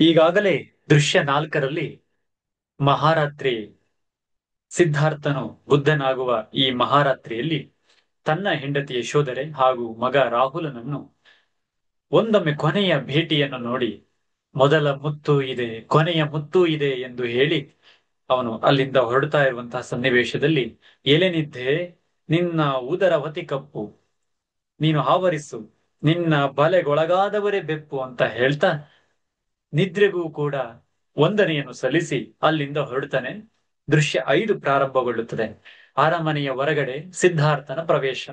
ಈಗಾಗಲೇ ದೃಶ್ಯ 4ರಲ್ಲಿ ಮಹಾರಾತ್ರಿ ಸಿದ್ಧಾರ್ಥನು ಬುದ್ಧನಾಗುವ ಈ ಮಹಾರಾತ್ರಿಯಲ್ಲಿ ತನ್ನ ಹೆಂಡತಿ ಯಶೋಧರೆ ಹಾಗೂ ಮಗ ರಾಹುಲನನ್ನು ಒಂದೊಮ್ಮೆ ಕೊನೆಯ ಭೇಟಿಯನ್ನು ನೋಡಿ ಮೊದಲ ಮುತ್ತು ಇದೆ, ಕೊನೆಯ ಮುತ್ತು ಇದೆ ಎಂದು ಹೇಳಿ ಅವನು ಅಲ್ಲಿಂದ ಹೊರಡ್ತಾ ಇರುವಂತಹ ಸನ್ನಿವೇಶದಲ್ಲಿ ಎಲೆನಿದ್ದೆ ನಿನ್ನ ಉದರ ಹೊತಿ ಕಪ್ಪು, ನೀನು ಆವರಿಸು, ನಿನ್ನ ಬಲೆಗೊಳಗಾದವರೇ ಬೆಪ್ಪು ಅಂತ ಹೇಳ್ತಾ ನಿದ್ರೆಗೂ ಕೂಡ ವಂದನೆಯನ್ನು ಸಲ್ಲಿಸಿ ಅಲ್ಲಿಂದ ಹೊರಡ್ತಾನೆ. ದೃಶ್ಯ 5 ಪ್ರಾರಂಭಗೊಳ್ಳುತ್ತದೆ. ಅರಮನೆಯ ಹೊರಗಡೆ ಸಿದ್ಧಾರ್ಥನ ಪ್ರವೇಶ.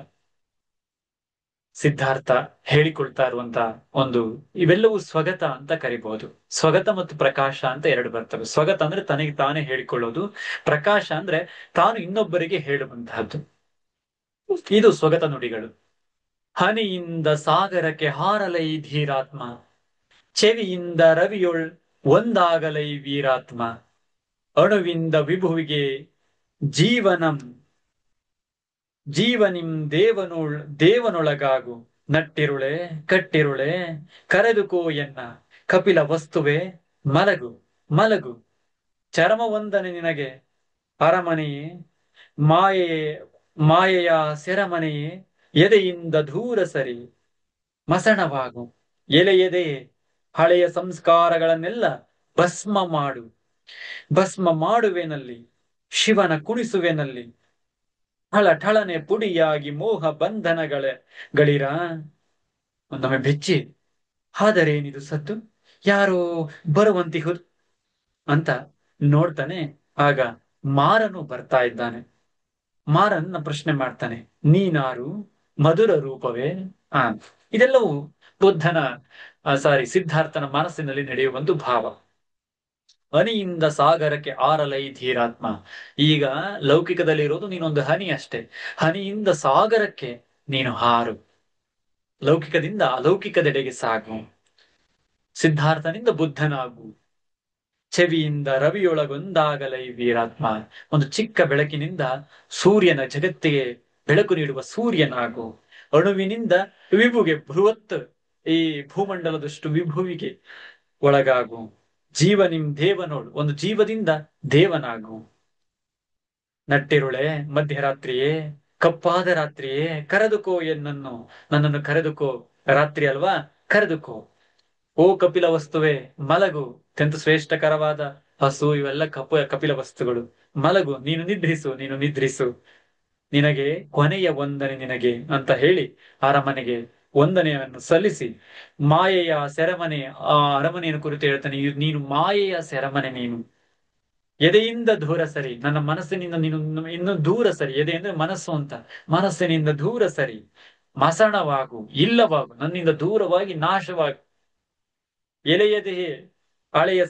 ಸಿದ್ಧಾರ್ಥ ಹೇಳಿಕೊಳ್ತಾ ಇರುವಂತ ಒಂದು ಇವೆಲ್ಲವೂ ಸ್ವಗತ ಅಂತ ಕರಿಬಹುದು. ಸ್ವಗತ ಮತ್ತು ಪ್ರಕಾಶ ಅಂತ ಎರಡು ಬರ್ತವೆ. ಸ್ವಗತ ಅಂದ್ರೆ ತನಗೆ ತಾನೇ ಹೇಳಿಕೊಳ್ಳೋದು, ಪ್ರಕಾಶ ಅಂದ್ರೆ ತಾನು ಇನ್ನೊಬ್ಬರಿಗೆ ಹೇಳುವಂತಹದ್ದು. ಇದು ಸ್ವಗತ ನುಡಿಗಳು. ಹನಿಯಿಂದ ಸಾಗರಕ್ಕೆ ಹಾರಲೈ ಧೀರಾತ್ಮ, ಚೆವಿಯಿಂದ ರವಿಯೊಳ್ ಒಂದಾಗಲೈ ವೀರಾತ್ಮ, ಅಣುವಿಂದ ವಿಭುವಿಗೆ ಜೀವನಂ ಜೀವನಿಂ ದೇವನೊಳಗಾಗು, ನಟ್ಟಿರುಳೆ ಕಟ್ಟಿರುಳೆ ಕರೆದುಕೋ ಎನ್ನ ಕಪಿಲ ವಸ್ತುವೆ ಮಲಗು ಮಲಗು, ಚರಮವಂದನೆ ನಿನಗೆ ಅರಮನೆಯೇ, ಮಾಯೆಯೇ ಮಾಯೆಯ ಸೆರಮನೆಯೇ, ಎದೆಯಿಂದ ದೂರ ಸರಿ ಮಸಣವಾಗು, ಎದೆಯೇ ಹಳೆಯ ಸಂಸ್ಕಾರಗಳನ್ನೆಲ್ಲ ಭಸ್ಮ ಮಾಡು, ಭಸ್ಮ ಮಾಡುವೆನಲ್ಲಿ ಶಿವನ ಕುಣಿಸುವೆನಲ್ಲಿ, ಠಳನೆ ಪುಡಿಯಾಗಿ ಮೋಹ ಗಳಿರ. ಒಂದೊಮ್ಮೆ ಬೆಚ್ಚಿ ಆದರೇನಿದು ಸದ್ದು, ಯಾರೋ ಬರುವಂತಿಹುದು ಅಂತ ನೋಡ್ತಾನೆ. ಆಗ ಮಾರನು ಬರ್ತಾ ಇದ್ದಾನೆ. ಮಾರನ್ನ ಪ್ರಶ್ನೆ ಮಾಡ್ತಾನೆ, ನೀನಾರು ಮಧುರ ರೂಪವೇ? ಆ ಇದೆಲ್ಲವೂ ಬುದ್ಧನ ಸಿದ್ಧಾರ್ಥನ ಮನಸ್ಸಿನಲ್ಲಿ ನಡೆಯುವ ಒಂದು ಭಾವ. ಹನಿಯಿಂದ ಸಾಗರಕ್ಕೆ ಆರಲೈ ಧೀರಾತ್ಮ. ಈಗ ಲೌಕಿಕದಲ್ಲಿ ಇರೋದು ನೀನೊಂದು ಹನಿ ಅಷ್ಟೇ. ಹನಿಯಿಂದ ಸಾಗರಕ್ಕೆ ನೀನು ಹಾರು, ಲೌಕಿಕದಿಂದ ಅಲೌಕಿಕದೆಡೆಗೆ ಸಾಗು, ಸಿದ್ಧಾರ್ಥನಿಂದ ಬುದ್ಧನಾಗು, ಚೆವಿಯಿಂದ ರವಿಯೊಳಗೊಂದಾಗಲೈ ವೀರಾತ್ಮ. ಒಂದು ಚಿಕ್ಕ ಬೆಳಕಿನಿಂದ ಸೂರ್ಯನ ಜಗತ್ತಿಗೆ ಬೆಳಕು ನೀಡುವ ಸೂರ್ಯನಾಗು, ಅಣುವಿನಿಂದ ವಿಭುಗೆ ಬೃಹತ್ ಈ ಭೂಮಂಡಲದಷ್ಟು ವಿಭುವಿಗೆ ಒಳಗಾಗು, ಜೀವನಿಂ ದೇವನೋಳು, ಒಂದು ಜೀವದಿಂದ ದೇವನಾಗು, ನಟ್ಟಿರುಳೆ ಮಧ್ಯರಾತ್ರಿಯೇ ಕಪ್ಪಾದ ರಾತ್ರಿಯೇ ಕರೆದುಕೋ ಎನ್ನನ್ನು, ನನ್ನನ್ನು ಕರೆದುಕೋ, ರಾತ್ರಿ ಅಲ್ವಾ ಕರೆದುಕೋ, ಓ ಕಪಿಲ ವಸ್ತುವೆ ಮಲಗು, ಅತ್ಯಂತ ಶ್ರೇಷ್ಠಕರವಾದ ಹಸು ಇವೆಲ್ಲ ಕಪಿಲ ವಸ್ತುಗಳು, ಮಲಗು, ನೀನು ನಿದ್ರಿಸು, ನೀನು ನಿದ್ರಿಸು, ನಿನಗೆ ಕೊನೆಯ ವಂದನೆ ನಿನಗೆ ಅಂತ ಹೇಳಿ ಅರಮನೆಗೆ ವಂದನೆಯನ್ನು ಸಲ್ಲಿಸಿ ಮಾಯೆಯ ಸೆರಮನೆ, ಆ ಅರಮನೆಯನ್ನು ಕುರಿತು ಹೇಳ್ತಾನೆ, ನೀನು ಮಾಯೆಯ ಸೆರಮನೆ, ನೀನು ಎದೆಯಿಂದ ದೂರ ಸರಿ, ನನ್ನ ಮನಸ್ಸಿನಿಂದ ನೀನು ಇನ್ನು ದೂರ ಸರಿ. ಎದೆ ಅಂದ್ರೆ ಮನಸ್ಸು ಅಂತ, ಮನಸ್ಸಿನಿಂದ ದೂರ ಸರಿ ಮಸಣವಾಗು, ಇಲ್ಲವಾಗು, ನನ್ನಿಂದ ದೂರವಾಗಿ ನಾಶವಾಗು, ಎಲೆಯದೆಯೇ ಹಳೆಯ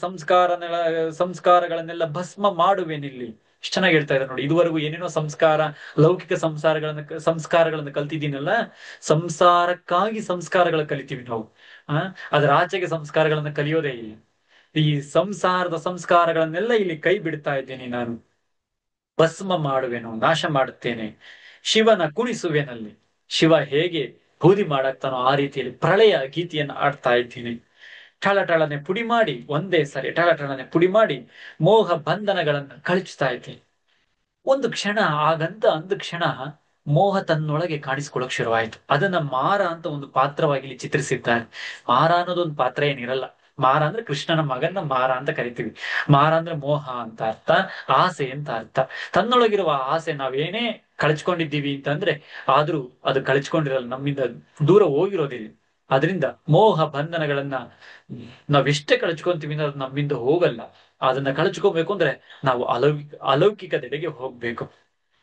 ಸಂಸ್ಕಾರಗಳನ್ನೆಲ್ಲ ಭಸ್ಮ ಮಾಡುವೆನಿಲ್ಲಿ. ಇಷ್ಟು ಚೆನ್ನಾಗಿ ಹೇಳ್ತಾ ಇದ್ದಾರೆ ನೋಡಿ. ಇದುವರೆಗೂ ಏನೇನೋ ಸಂಸ್ಕಾರ, ಲೌಕಿಕ ಸಂಸ್ಕಾರಗಳನ್ನು ಕಲ್ತಿದ್ದೀನಲ್ಲ, ಸಂಸಾರಕ್ಕಾಗಿ ಸಂಸ್ಕಾರಗಳ ಕಲಿತೀವಿ ನಾವು. ಅದರ ಆಚೆಗೆ ಸಂಸ್ಕಾರಗಳನ್ನ ಕಲಿಯೋದೇ ಇಲ್ಲ. ಈ ಸಂಸಾರದ ಸಂಸ್ಕಾರಗಳನ್ನೆಲ್ಲ ಇಲ್ಲಿ ಕೈ ಬಿಡ್ತಾ ಇದ್ದೇನೆ ನಾನು, ಭಸ್ಮ ಮಾಡುವೆನು, ನಾಶ ಮಾಡುತ್ತೇನೆ, ಶಿವನ ಕುಣಿಸುವೆನಲ್ಲಿ, ಶಿವ ಹೇಗೆ ಬೂದಿ ಮಾಡಾಕ್ತಾನೋ ಆ ರೀತಿಯಲ್ಲಿ ಪ್ರಳಯ ಗೀತೆಯನ್ನು ಆಡ್ತಾ ಇದ್ದೀನಿ. ಠಳನೆ ಪುಡಿ ಮಾಡಿ, ಒಂದೇ ಸರಿ ಠಳನೆ ಪುಡಿ ಮಾಡಿ ಮೋಹ ಬಂಧನಗಳನ್ನ ಕಳಚಿಸ್ತಾ ಇದ್ದೀನಿ. ಒಂದು ಕ್ಷಣ ಅಂದ ಕ್ಷಣ ಮೋಹ ತನ್ನೊಳಗೆ ಕಾಣಿಸ್ಕೊಳ್ಳೋಕೆ ಶುರುವಾಯಿತು. ಅದನ್ನ ಮಾರ ಅಂತ ಒಂದು ಪಾತ್ರವಾಗಿ ಇಲ್ಲಿ ಚಿತ್ರಿಸಿದ್ದಾರೆ. ಮಾರ ಅನ್ನೋದು ಒಂದು ಪಾತ್ರ ಏನಿರಲ್ಲ. ಮಾರ ಅಂದ್ರೆ ಕೃಷ್ಣನ ಮಗನ ಮಾರ ಅಂತ ಕರಿತೀವಿ. ಮಾರ ಅಂದ್ರೆ ಮೋಹ ಅಂತ ಅರ್ಥ, ಆಸೆ ಅಂತ ಅರ್ಥ. ತನ್ನೊಳಗಿರುವ ಆಸೆ ನಾವೇನೇ ಕಳಚ್ಕೊಂಡಿದ್ದೀವಿ ಅಂತಂದ್ರೆ ಆದ್ರೂ ಅದು ಕಳಚ್ಕೊಂಡಿರಲ್ಲ, ನಮ್ಮಿಂದ ದೂರ ಹೋಗಿರೋದಿಲ್ಲ. ಅದರಿಂದ ಮೋಹ ಬಂಧನಗಳನ್ನ ನಾವೆಷ್ಟೇ ಕಳಚ್ಕೊಂತೀವಿ ಅಂದ್ರೆ ಅದು ನಮ್ಮಿಂದ ಹೋಗಲ್ಲ. ಅದನ್ನ ಕಳಚ್ಕೋಬೇಕು ಅಂದ್ರೆ ನಾವು ಅಲೌಕಿಕದೆಡೆಗೆ ಹೋಗ್ಬೇಕು.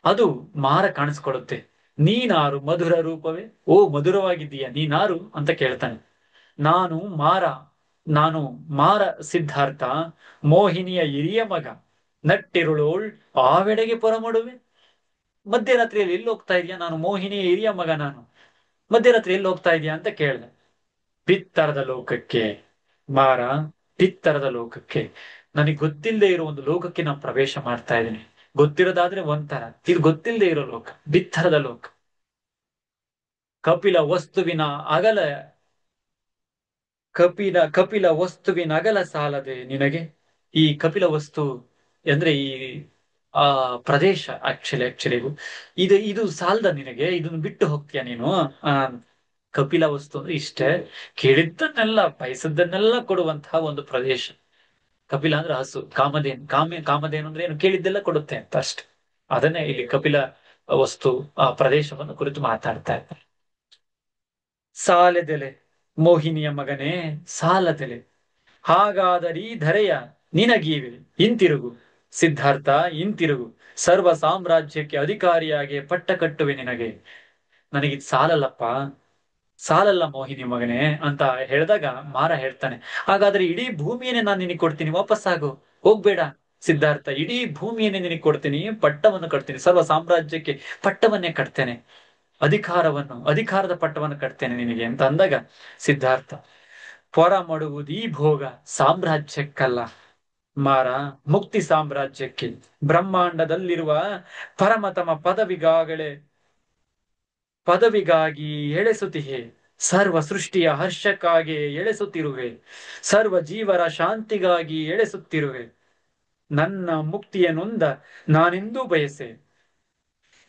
ಅದು ಮಾರ ಕಾಣಿಸ್ಕೊಳ್ಳುತ್ತೆ. ನೀನಾರು ಮಧುರ ರೂಪವೇ, ಓ ಮಧುರವಾಗಿದ್ದೀಯ ನೀನಾರು ಅಂತ ಕೇಳ್ತಾನೆ. ನಾನು ಮಾರ, ನಾನು ಮಾರ ಸಿದ್ಧಾರ್ಥ, ಮೋಹಿನಿಯ ಹಿರಿಯ ಮಗ, ನಟ್ಟಿರುಳೋಳ್ ಆವೆಡೆಗೆ ಪೊರಮಡುವೆ. ಮಧ್ಯರಾತ್ರಿಯಲ್ಲಿ ಎಲ್ಲಿ ಹೋಗ್ತಾ ಇದೀಯಾ? ನಾನು ಮೋಹಿನಿಯ ಹಿರಿಯ ಮಗ, ನಾನು ಮಧ್ಯರಾತ್ರಿ ಎಲ್ಲಿ ಹೋಗ್ತಾ ಇದೀಯಾ ಅಂತ ಕೇಳ್ದೆ. ಪಿತ್ತರದ ಲೋಕಕ್ಕೆ ಮಾರ, ಪಿತ್ತರದ ಲೋಕಕ್ಕೆ, ನನಗೆ ಗೊತ್ತಿಲ್ಲದೆ ಇರೋ ಒಂದು ಲೋಕಕ್ಕೆ ನಾನು ಪ್ರವೇಶ ಮಾಡ್ತಾ ಇದ್ದೀನಿ. ಗೊತ್ತಿರೋದಾದ್ರೆ ಒಂಥರ, ಇದು ಗೊತ್ತಿಲ್ಲದೆ ಇರೋ ಲೋಕ, ಬಿತ್ತರದ ಲೋಕ. ಕಪಿಲ ವಸ್ತುವಿನ ಅಗಲ ಕಪಿಲ ವಸ್ತುವಿನ ಅಗಲ ಸಾಲದೆ ನಿನಗೆ. ಈ ಕಪಿಲ ವಸ್ತು ಅಂದ್ರೆ ಈ ಆ ಪ್ರದೇಶ, ಆಕ್ಚುಲಿ ಇದು ಸಾಲದ ನಿನಗೆ, ಇದನ್ನು ಬಿಟ್ಟು ಹೋಗ್ತೀಯ ನೀನು? ಆ ಕಪಿಲ ವಸ್ತು ಅಂದ್ರೆ ಇಷ್ಟೇ, ಕೇಳಿದ್ದನ್ನೆಲ್ಲ ಬಯಸದ್ದನ್ನೆಲ್ಲ ಕೊಡುವಂತಹ ಒಂದು ಪ್ರದೇಶ. ಕಪಿಲ ಅಂದ್ರೆ ಹಸು, ಕಾಮಧೇನು ಅಂದ್ರೆ ಏನು, ಕೇಳಿದ್ದೆಲ್ಲ ಕೊಡುತ್ತೆ ಅಂತ ಅಷ್ಟೆ. ಅದನ್ನೇ ಇಲ್ಲಿ ಕಪಿಲ ವಸ್ತು ಆ ಪ್ರದೇಶವನ್ನು ಕುರಿತು ಮಾತಾಡ್ತಾ ಇದ್ದಾರೆ. ಸಾಲೆದೆಲೆ ಮೋಹಿನಿಯ ಮಗನೇ, ಸಾಲದೆಲೆ. ಹಾಗಾದರೆ ಈ ಧರೆಯ ನಿನಗೀವೆ, ಹಿಂತಿರುಗು ಸಿದ್ಧಾರ್ಥ, ಹಿಂತಿರುಗು. ಸರ್ವ ಸಾಮ್ರಾಜ್ಯಕ್ಕೆ ಅಧಿಕಾರಿಯಾಗಿ ಪಟ್ಟ ಕಟ್ಟುವೆ ನಿನಗೆ. ನನಗಿದ್ ಸಾಲಲ್ಲಪ್ಪ, ಸಾಲಲ್ಲ ಮೋಹಿನಿ ಮಗನೇ ಅಂತ ಹೇಳಿದಾಗ ಮಾರ ಹೇಳ್ತಾನೆ, ಹಾಗಾದ್ರೆ ಇಡೀ ಭೂಮಿಯನ್ನೇ ನಾನು ನಿನಗೆ ಕೊಡ್ತೀನಿ, ವಾಪಸ್ ಆಗು, ಹೋಗ್ಬೇಡ ಸಿದ್ಧಾರ್ಥ. ಇಡೀ ಭೂಮಿಯನ್ನೇ ನಿನಗೆ ಕೊಡ್ತೀನಿ, ಪಟ್ಟವನ್ನು ಕಟ್ತೀನಿ, ಸರ್ವ ಸಾಮ್ರಾಜ್ಯಕ್ಕೆ ಪಟ್ಟವನ್ನೇ ಕಟ್ತೇನೆ, ಅಧಿಕಾರದ ಪಟ್ಟವನ್ನು ಕಟ್ತೇನೆ ನಿನಗೆ ಅಂತ ಅಂದಾಗ ಸಿದ್ಧಾರ್ಥ, ಪೊರ ಮಾಡುವುದು ಈ ಭೋಗ ಸಾಮ್ರಾಜ್ಯಕ್ಕಲ್ಲ ಮಾರ, ಮುಕ್ತಿ ಸಾಮ್ರಾಜ್ಯಕ್ಕೆ. ಬ್ರಹ್ಮಾಂಡದಲ್ಲಿರುವ ಪರಮತಮ ಪದವಿಗಾಗಿ ಎಳೆಸುತ್ತಿಹೆ, ಸರ್ವ ಸೃಷ್ಟಿಯ ಹರ್ಷಕ್ಕಾಗಿ ಎಳೆಸುತ್ತಿರುವೆ, ಸರ್ವ ಜೀವರ ಶಾಂತಿಗಾಗಿ ಎಳೆಸುತ್ತಿರುವೆ. ನನ್ನ ಮುಕ್ತಿಯನ್ನೊಂದ ನಾನೆಂದೂ ಬಯಸೆ,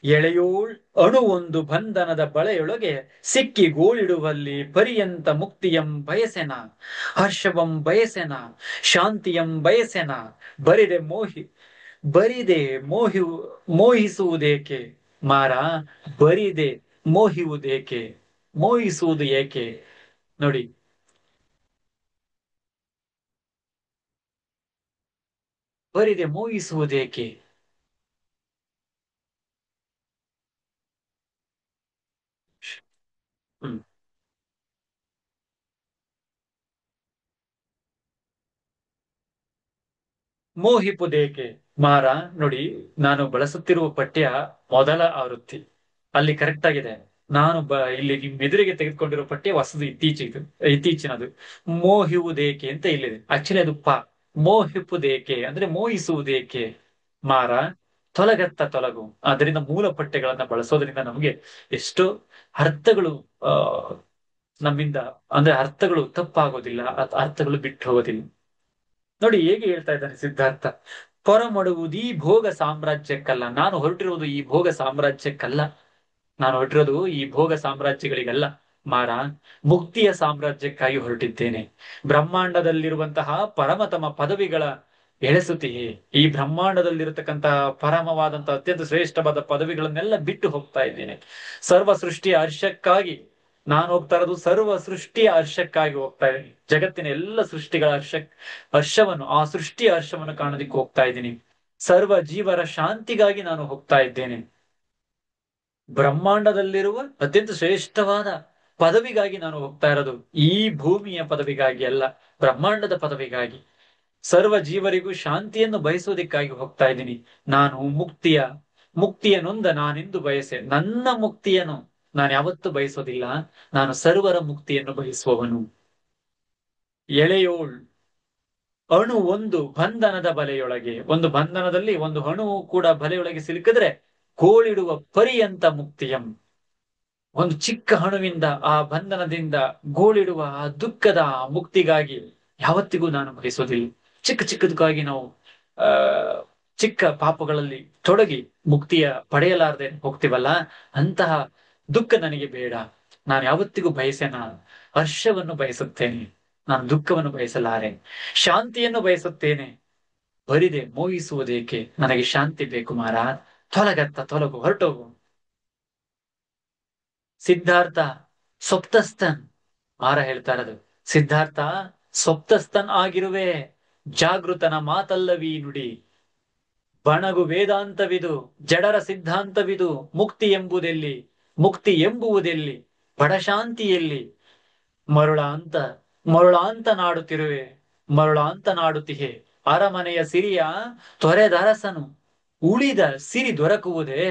ಎಳೆಯೋಳ್ ಅಣು ಒಂದು ಬಂಧನದ ಬಳೆಯೊಳಗೆ ಸಿಕ್ಕಿ ಗೋಳಿಡುವಲ್ಲಿ ಪರ್ಯಂತ ಮುಕ್ತಿಯಂ ಬಯಸೆನ, ಹರ್ಷವಂ ಬಯಸೆನ, ಶಾಂತಿಯಂ ಬಯಸೆನ. ಬರಿದೆ ಮೋಹಿ ಬರಿದೆ ಮೋಹಿ ಮೋಹಿಸುವುದೇಕೆ ಮಾರ, ಬರಿದೆ ಮೋಹಿಸುವುದೇಕೆ, ಮೋಹಿಸುವುದು ಏಕೆ? ನೋಡಿ, ಬರಿದೆ ಮೋಹಿಸುವುದೇಕೆ. ಹ್ಮ್ ಮೋಹಿಪುದೇಕೆ ಮಾರ. ನೋಡಿ, ನಾನು ಬಳಸುತ್ತಿರುವ ಪಠ್ಯ ಮೊದಲ ಆವೃತ್ತಿ, ಅಲ್ಲಿ ಕರೆಕ್ಟ್ ಆಗಿದೆ. ಇಲ್ಲಿ ನಿಮ್ ಎದುರಿಗೆ ತೆಗೆದುಕೊಂಡಿರೋ ಪಠ್ಯ ಹೊಸದು, ಇತ್ತೀಚಿನದು. ಮೋಹಿವುದೇಕೆ ಅಂತ ಇಲ್ಲಿದೆ, ಆಕ್ಚುಲಿ ಅದು ಮೋಹಿಪುದೇಕೆ ಅಂದ್ರೆ ಮೋಹಿಸುವುದೇಕೆ ಮಾರ, ತೊಲಗು. ಅದರಿಂದ ಮೂಲ ಪಠ್ಯಗಳನ್ನ ಬಳಸೋದ್ರಿಂದ ನಮಗೆ ಎಷ್ಟೋ ಅರ್ಥಗಳು ಆ ನಮ್ಮಿಂದ, ಅಂದ್ರೆ ಅರ್ಥಗಳು ತಪ್ಪಾಗೋದಿಲ್ಲ, ಅರ್ಥಗಳು ಬಿಟ್ಟು ಹೋಗೋದಿಲ್ಲ. ನೋಡಿ ಹೇಗೆ ಹೇಳ್ತಾ ಇದ್ದಾನೆ ಸಿದ್ಧಾರ್ಥ, ಪೊರಮಡುವುದು ಈ ಭೋಗ ಸಾಮ್ರಾಜ್ಯಕ್ಕಲ್ಲ, ನಾನು ಹೊರಟಿರುವುದು ಈ ಭೋಗ ಸಾಮ್ರಾಜ್ಯಕ್ಕಲ್ಲ, ನಾನು ಹೊರಟಿರೋದು ಈ ಭೋಗ ಸಾಮ್ರಾಜ್ಯಗಳಿಗಲ್ಲ ಮಾರ, ಮುಕ್ತಿಯ ಸಾಮ್ರಾಜ್ಯಕ್ಕಾಗಿ ಹೊರಟಿದ್ದೇನೆ. ಬ್ರಹ್ಮಾಂಡದಲ್ಲಿರುವಂತಹ ಪರಮತಮ ಪದವಿಗಳ ಎಳೆಸುತ್ತೀಯೇ, ಈ ಬ್ರಹ್ಮಾಂಡದಲ್ಲಿರತಕ್ಕಂತಹ ಪರಮವಾದಂತಹ ಅತ್ಯಂತ ಶ್ರೇಷ್ಠವಾದ ಪದವಿಗಳನ್ನೆಲ್ಲ ಬಿಟ್ಟು ಹೋಗ್ತಾ ಇದ್ದೇನೆ. ಸರ್ವ ಸೃಷ್ಟಿಯ ಹರ್ಷಕ್ಕಾಗಿ ನಾನು ಹೋಗ್ತಾ ಇರೋದು, ಸರ್ವ ಸೃಷ್ಟಿಯ ಹರ್ಷಕ್ಕಾಗಿ ಹೋಗ್ತಾ ಇದ್ದೀನಿ. ಜಗತ್ತಿನ ಎಲ್ಲ ಸೃಷ್ಟಿಗಳ ಹರ್ಷವನ್ನು, ಆ ಸೃಷ್ಟಿಯ ಹರ್ಷವನ್ನು ಕಾಣೋದಿಕ್ಕೆ ಹೋಗ್ತಾ ಇದ್ದೀನಿ. ಸರ್ವ ಜೀವರ ಶಾಂತಿಗಾಗಿ ನಾನು ಹೋಗ್ತಾ ಇದ್ದೇನೆ. ಬ್ರಹ್ಮಾಂಡದಲ್ಲಿರುವ ಅತ್ಯಂತ ಶ್ರೇಷ್ಠವಾದ ಪದವಿಗಾಗಿ ನಾನು ಹೋಗ್ತಾ ಇರೋದು, ಈ ಭೂಮಿಯ ಪದವಿಗಾಗಿ ಅಲ್ಲ, ಬ್ರಹ್ಮಾಂಡದ ಪದವಿಗಾಗಿ. ಸರ್ವ ಜೀವರಿಗೂ ಶಾಂತಿಯನ್ನು ಬಯಸುವುದಕ್ಕಾಗಿ ಹೋಗ್ತಾ ಇದ್ದೀನಿ. ನಾನು ಮುಕ್ತಿಯ ನೊಂದ ನಾನೆಂದು ಬಯಸೆ, ನನ್ನ ಮುಕ್ತಿಯನ್ನು ನಾನು ಯಾವತ್ತೂ ಬಯಸೋದಿಲ್ಲ, ನಾನು ಸರ್ವರ ಮುಕ್ತಿಯನ್ನು ಬಯಸುವವನು. ಎಳೆಯೋಳ್ ಅಣು ಒಂದು ಬಂಧನದ ಬಲೆಯೊಳಗೆ, ಒಂದು ಬಂಧನದಲ್ಲಿ ಒಂದು ಅಣು ಕೂಡ ಬಲೆಯೊಳಗೆ ಸಿಲುಕಿದ್ರೆ ಗೋಳಿಡುವ ಪರ್ಯಂತ ಮುಕ್ತಿಯಂ, ಒಂದು ಚಿಕ್ಕ ಅಣುವಿಂದ ಆ ಬಂಧನದಿಂದ ಗೋಳಿಡುವ ಆ ದುಃಖದ ಮುಕ್ತಿಗಾಗಿ ಯಾವತ್ತಿಗೂ ನಾನು ಬಯಸೋದಿಲ್ಲ. ಚಿಕ್ಕದಕ್ಕಾಗಿ ನಾವು ಆ ಚಿಕ್ಕ ಪಾಪಗಳಲ್ಲಿ ತೊಡಗಿ ಮುಕ್ತಿಯ ಪಡೆಯಲಾರದೆ ಹೋಗ್ತೀವಲ್ಲ, ಅಂತಹ ದುಃಖ ನನಗೆ ಬೇಡ. ನಾನು ಯಾವತ್ತಿಗೂ ಬಯಸೆನ ಹರ್ಷವನ್ನು ಬಯಸುತ್ತೇನೆ, ನಾನು ದುಃಖವನ್ನು ಬಯಸಲಾರೆ. ಶಾಂತಿಯನ್ನು ಬಯಸುತ್ತೇನೆ, ಬರಿದೆ ಮೋಹಿಸುವುದೇಕೆ, ನನಗೆ ಶಾಂತಿ ಬೇಕು ಮಾರ, ತೊಲಗು, ಹೊರಟೋಗು. ಸಿದ್ಧಾರ್ಥ ಸ್ವಪ್ತಸ್ಥನ್, ಮಾರ ಹೇಳ್ತಾ ಇರೋದು, ಸಿದ್ಧಾರ್ಥ ಸ್ವಪ್ತಸ್ಥನ್ ಆಗಿರುವೆ, ಜಾಗೃತನ ಮಾತಲ್ಲವೀ ನುಡಿ. ಬಣಗು ವೇದಾಂತವಿದು, ಜಡರ ಸಿದ್ಧಾಂತವಿದು, ಮುಕ್ತಿ ಎಂಬುವುದೆಲ್ಲಿ ಬಡಶಾಂತಿಯಲ್ಲಿ. ಮರುಳಾಂತ ಮರುಳಾಂತ ನಾಡುತ್ತಿರುವೆ, ಮರುಳಾಂತ ನಾಡುತ್ತಿಹೆ. ಅರಮನೆಯ ಸಿರಿಯ ತೊರೆದರಸನು, ಉಳಿದ ಸಿರಿ ದೊರಕುವುದೇ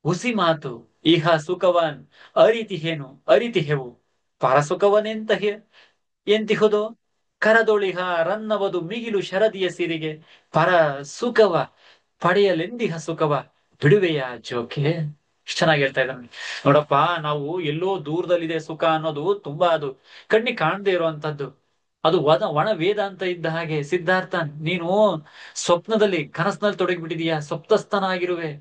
ಹುಸಿ ಮಾತು. ಇಹ ಸುಖವನ್ ಅರಿತಿಹೆವು, ಪರಸುಖವನೆಂತ ಎಂತಿಹುದೋ. ಕರದೊಳಿಹ ರನ್ನವದು ಮಿಗಿಲು ಶರದಿಯ ಸಿರಿಗೆ, ಪರ ಸುಖವ ಪಡೆಯಲೆಂದಿಹ ಸುಖವ ಬಿಡುವೆಯ ಜೋಕೆ. ಎಷ್ಟು ಚೆನ್ನಾಗಿ ಹೇಳ್ತಾ ಇದ್ದಾನೆ ನೋಡಪ್ಪ. ನಾವು ಎಲ್ಲೋ ದೂರದಲ್ಲಿದೆ ಸುಖ ಅನ್ನೋದು ತುಂಬಾ ಅದು ಕಣ್ಣಿಗೆ ಕಾಣದೇ ಇರುವಂತದ್ದು. ಅದು ಒಣ ವೇದಾಂತ ಇದ್ದ ಹಾಗೆ ಸಿದ್ಧಾರ್ಥ. ನೀನು ಸ್ವಪ್ನದಲ್ಲಿ ಕನಸಿನಲ್ಲಿ ತೊಡಗಿಬಿಟ್ಟಿದೀಯಾ, ಸ್ವಪ್ನಸ್ಥನಾಗಿರುವೆ.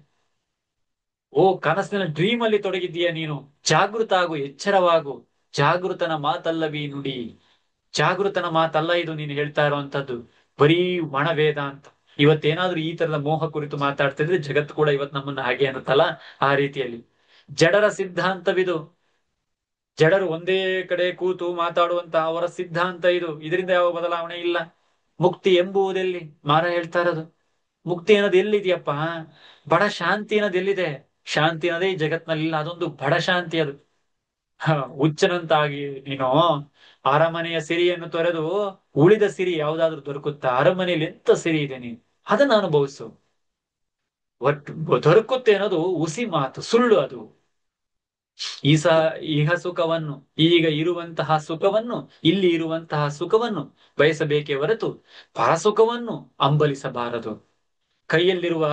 ಓ, ಕನಸಿನ ಡ್ರೀಮ್ ಅಲ್ಲಿ ತೊಡಗಿದ್ದೀಯ ನೀನು. ಜಾಗೃತ ಆಗು, ಎಚ್ಚರವಾಗು. ಜಾಗೃತನ ಮಾತಲ್ಲವೀ ನುಡಿ. ಜಾಗೃತನ ಮಾತಲ್ಲ ಇದು ನೀನು ಹೇಳ್ತಾ ಇರುವಂತದ್ದು. ಬರೀ ಒಣ ವೇದಾಂತ. ಇವತ್ತೇನಾದ್ರೂ ಈ ತರದ ಮೋಹ ಕುರಿತು ಮಾತಾಡ್ತಿದ್ರೆ ಜಗತ್ತು ಕೂಡ ಇವತ್ ನಮ್ಮನ್ನ ಹಾಗೆ ಅನ್ನುತ್ತಲ್ಲ, ಆ ರೀತಿಯಲ್ಲಿ ಜಡರ ಸಿದ್ಧಾಂತವಿದು. ಜಡರು ಒಂದೇ ಕಡೆ ಕೂತು ಮಾತಾಡುವಂತ ಅವರ ಸಿದ್ಧಾಂತ ಇದು. ಇದರಿಂದ ಯಾವ ಬದಲಾವಣೆ ಇಲ್ಲ. ಮುಕ್ತಿ ಎಂಬುವುದೆಲ್ಲಿ ಮಾರ ಹೇಳ್ತಾ ಇರೋದು? ಮುಕ್ತಿ ಅನ್ನೋದು ಎಲ್ಲಿದೆಯಪ್ಪ? ಬಡ ಶಾಂತಿ ಅನ್ನೋದು ಎಲ್ಲಿದೆ? ಶಾಂತಿ ಅನ್ನೋದೇ ಈ ಜಗತ್ನಲ್ಲಿ ಇಲ್ಲ. ಅದೊಂದು ಬಡ ಶಾಂತಿ ಅದು. ಹುಚ್ಚನಂತಾಗಿ ನೀನು ಅರಮನೆಯ ಸಿರಿಯನ್ನು ತೊರೆದು ಉಳಿದ ಸಿರಿ ಯಾವ್ದಾದ್ರು ದೊರಕುತ್ತಾ? ಅರಮನೆಯಲ್ಲಿ ಎಂತ ಸಿರಿ ಇದೆ, ನೀನು ಅದನ್ನ ಅನುಭವಿಸು. ಒಟ್ಟು ದೊರಕುತ್ತೆ ಅನ್ನೋದು ಹುಸಿ ಮಾತು, ಸುಳ್ಳು ಅದು. ಈ ಸ ಇಹ ಸುಖವನ್ನು, ಈಗ ಇರುವಂತಹ ಸುಖವನ್ನು, ಇಲ್ಲಿ ಇರುವಂತಹ ಸುಖವನ್ನು ಬಯಸಬೇಕೇ ಹೊರತು ಪರಸುಖವನ್ನು ಹಂಬಲಿಸಬಾರದು. ಕೈಯಲ್ಲಿರುವ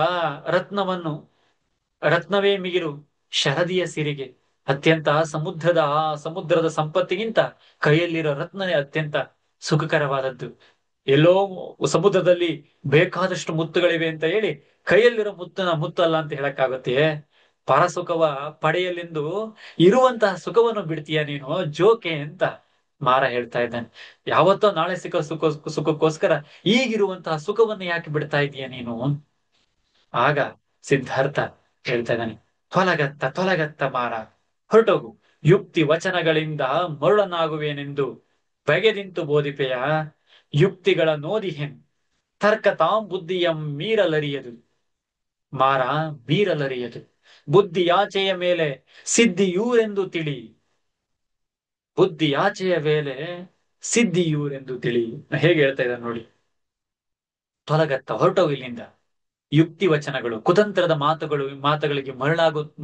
ರತ್ನವನ್ನು, ರತ್ನವೇ ಮಿಗಿಲು ಶರದಿಯ ಸಿರಿಗೆ. ಅತ್ಯಂತ ಸಮುದ್ರದ ಸಂಪತ್ತಿಗಿಂತ ಕೈಯಲ್ಲಿರೋ ರತ್ನವೇ ಅತ್ಯಂತ ಸುಖಕರವಾದದ್ದು. ಎಲ್ಲೋ ಸಮುದ್ರದಲ್ಲಿ ಬೇಕಾದಷ್ಟು ಮುತ್ತುಗಳಿವೆ ಅಂತ ಹೇಳಿ ಕೈಯಲ್ಲಿರೋ ಮುತ್ತಲ್ಲ ಅಂತ ಹೇಳಕ್ಕಾಗತ್ತೆ? ಪರಸುಖವ ಪಡೆಯಲೆಂದು ಇರುವಂತಹ ಸುಖವನ್ನು ಬಿಡ್ತೀಯ ನೀನು, ಜೋಕೆ ಅಂತ ಮಾರ ಹೇಳ್ತಾ ಇದ್ದಾನೆ. ಯಾವತ್ತೋ ನಾಳೆ ಸುಖಕ್ಕೋಸ್ಕರ ಈಗಿರುವಂತಹ ಸುಖವನ್ನು ಯಾಕೆ ಬಿಡ್ತಾ ಇದೀಯ ನೀನು? ಆಗ ಸಿದ್ಧಾರ್ಥ ಹೇಳ್ತಾ ಇದ್ದಾನೆ, ತೊಲಗತ್ತ ಮಾರ, ಹೊರಟೋಗು. ಯುಕ್ತಿ ವಚನಗಳಿಂದ ಮರುಳನಾಗುವೇನೆಂದು ಬಗೆದಿಂತು ಬೋಧಿಪೆಯ. ಯುಕ್ತಿಗಳ ನೋದಿಹೆನ್ ತರ್ಕ ತಾಂ ಬುದ್ಧಿಯಂ ಮೀರಲರಿಯದು. ಮಾರ, ಮೀರಲರಿಯದು. ಬುದ್ಧಿಯಾಚೆಯ ಮೇಲೆ ಸಿದ್ಧಿಯೂರೆಂದು ತಿಳಿ. ಬುದ್ಧಿಯಾಚೆಯ ಮೇಲೆ ಸಿದ್ಧಿಯೂರೆಂದು ತಿಳಿ. ಹೇಗೆ ಹೇಳ್ತಾ ಇದ್ದಾನೆ ನೋಡಿ. ತೊಲಗತ್ತ, ಹೊರಟೋಗು ಇಲ್ಲಿಂದ. ಯುಕ್ತಿ ವಚನಗಳು, ಕುತಂತ್ರದ ಮಾತುಗಳಿಗೆ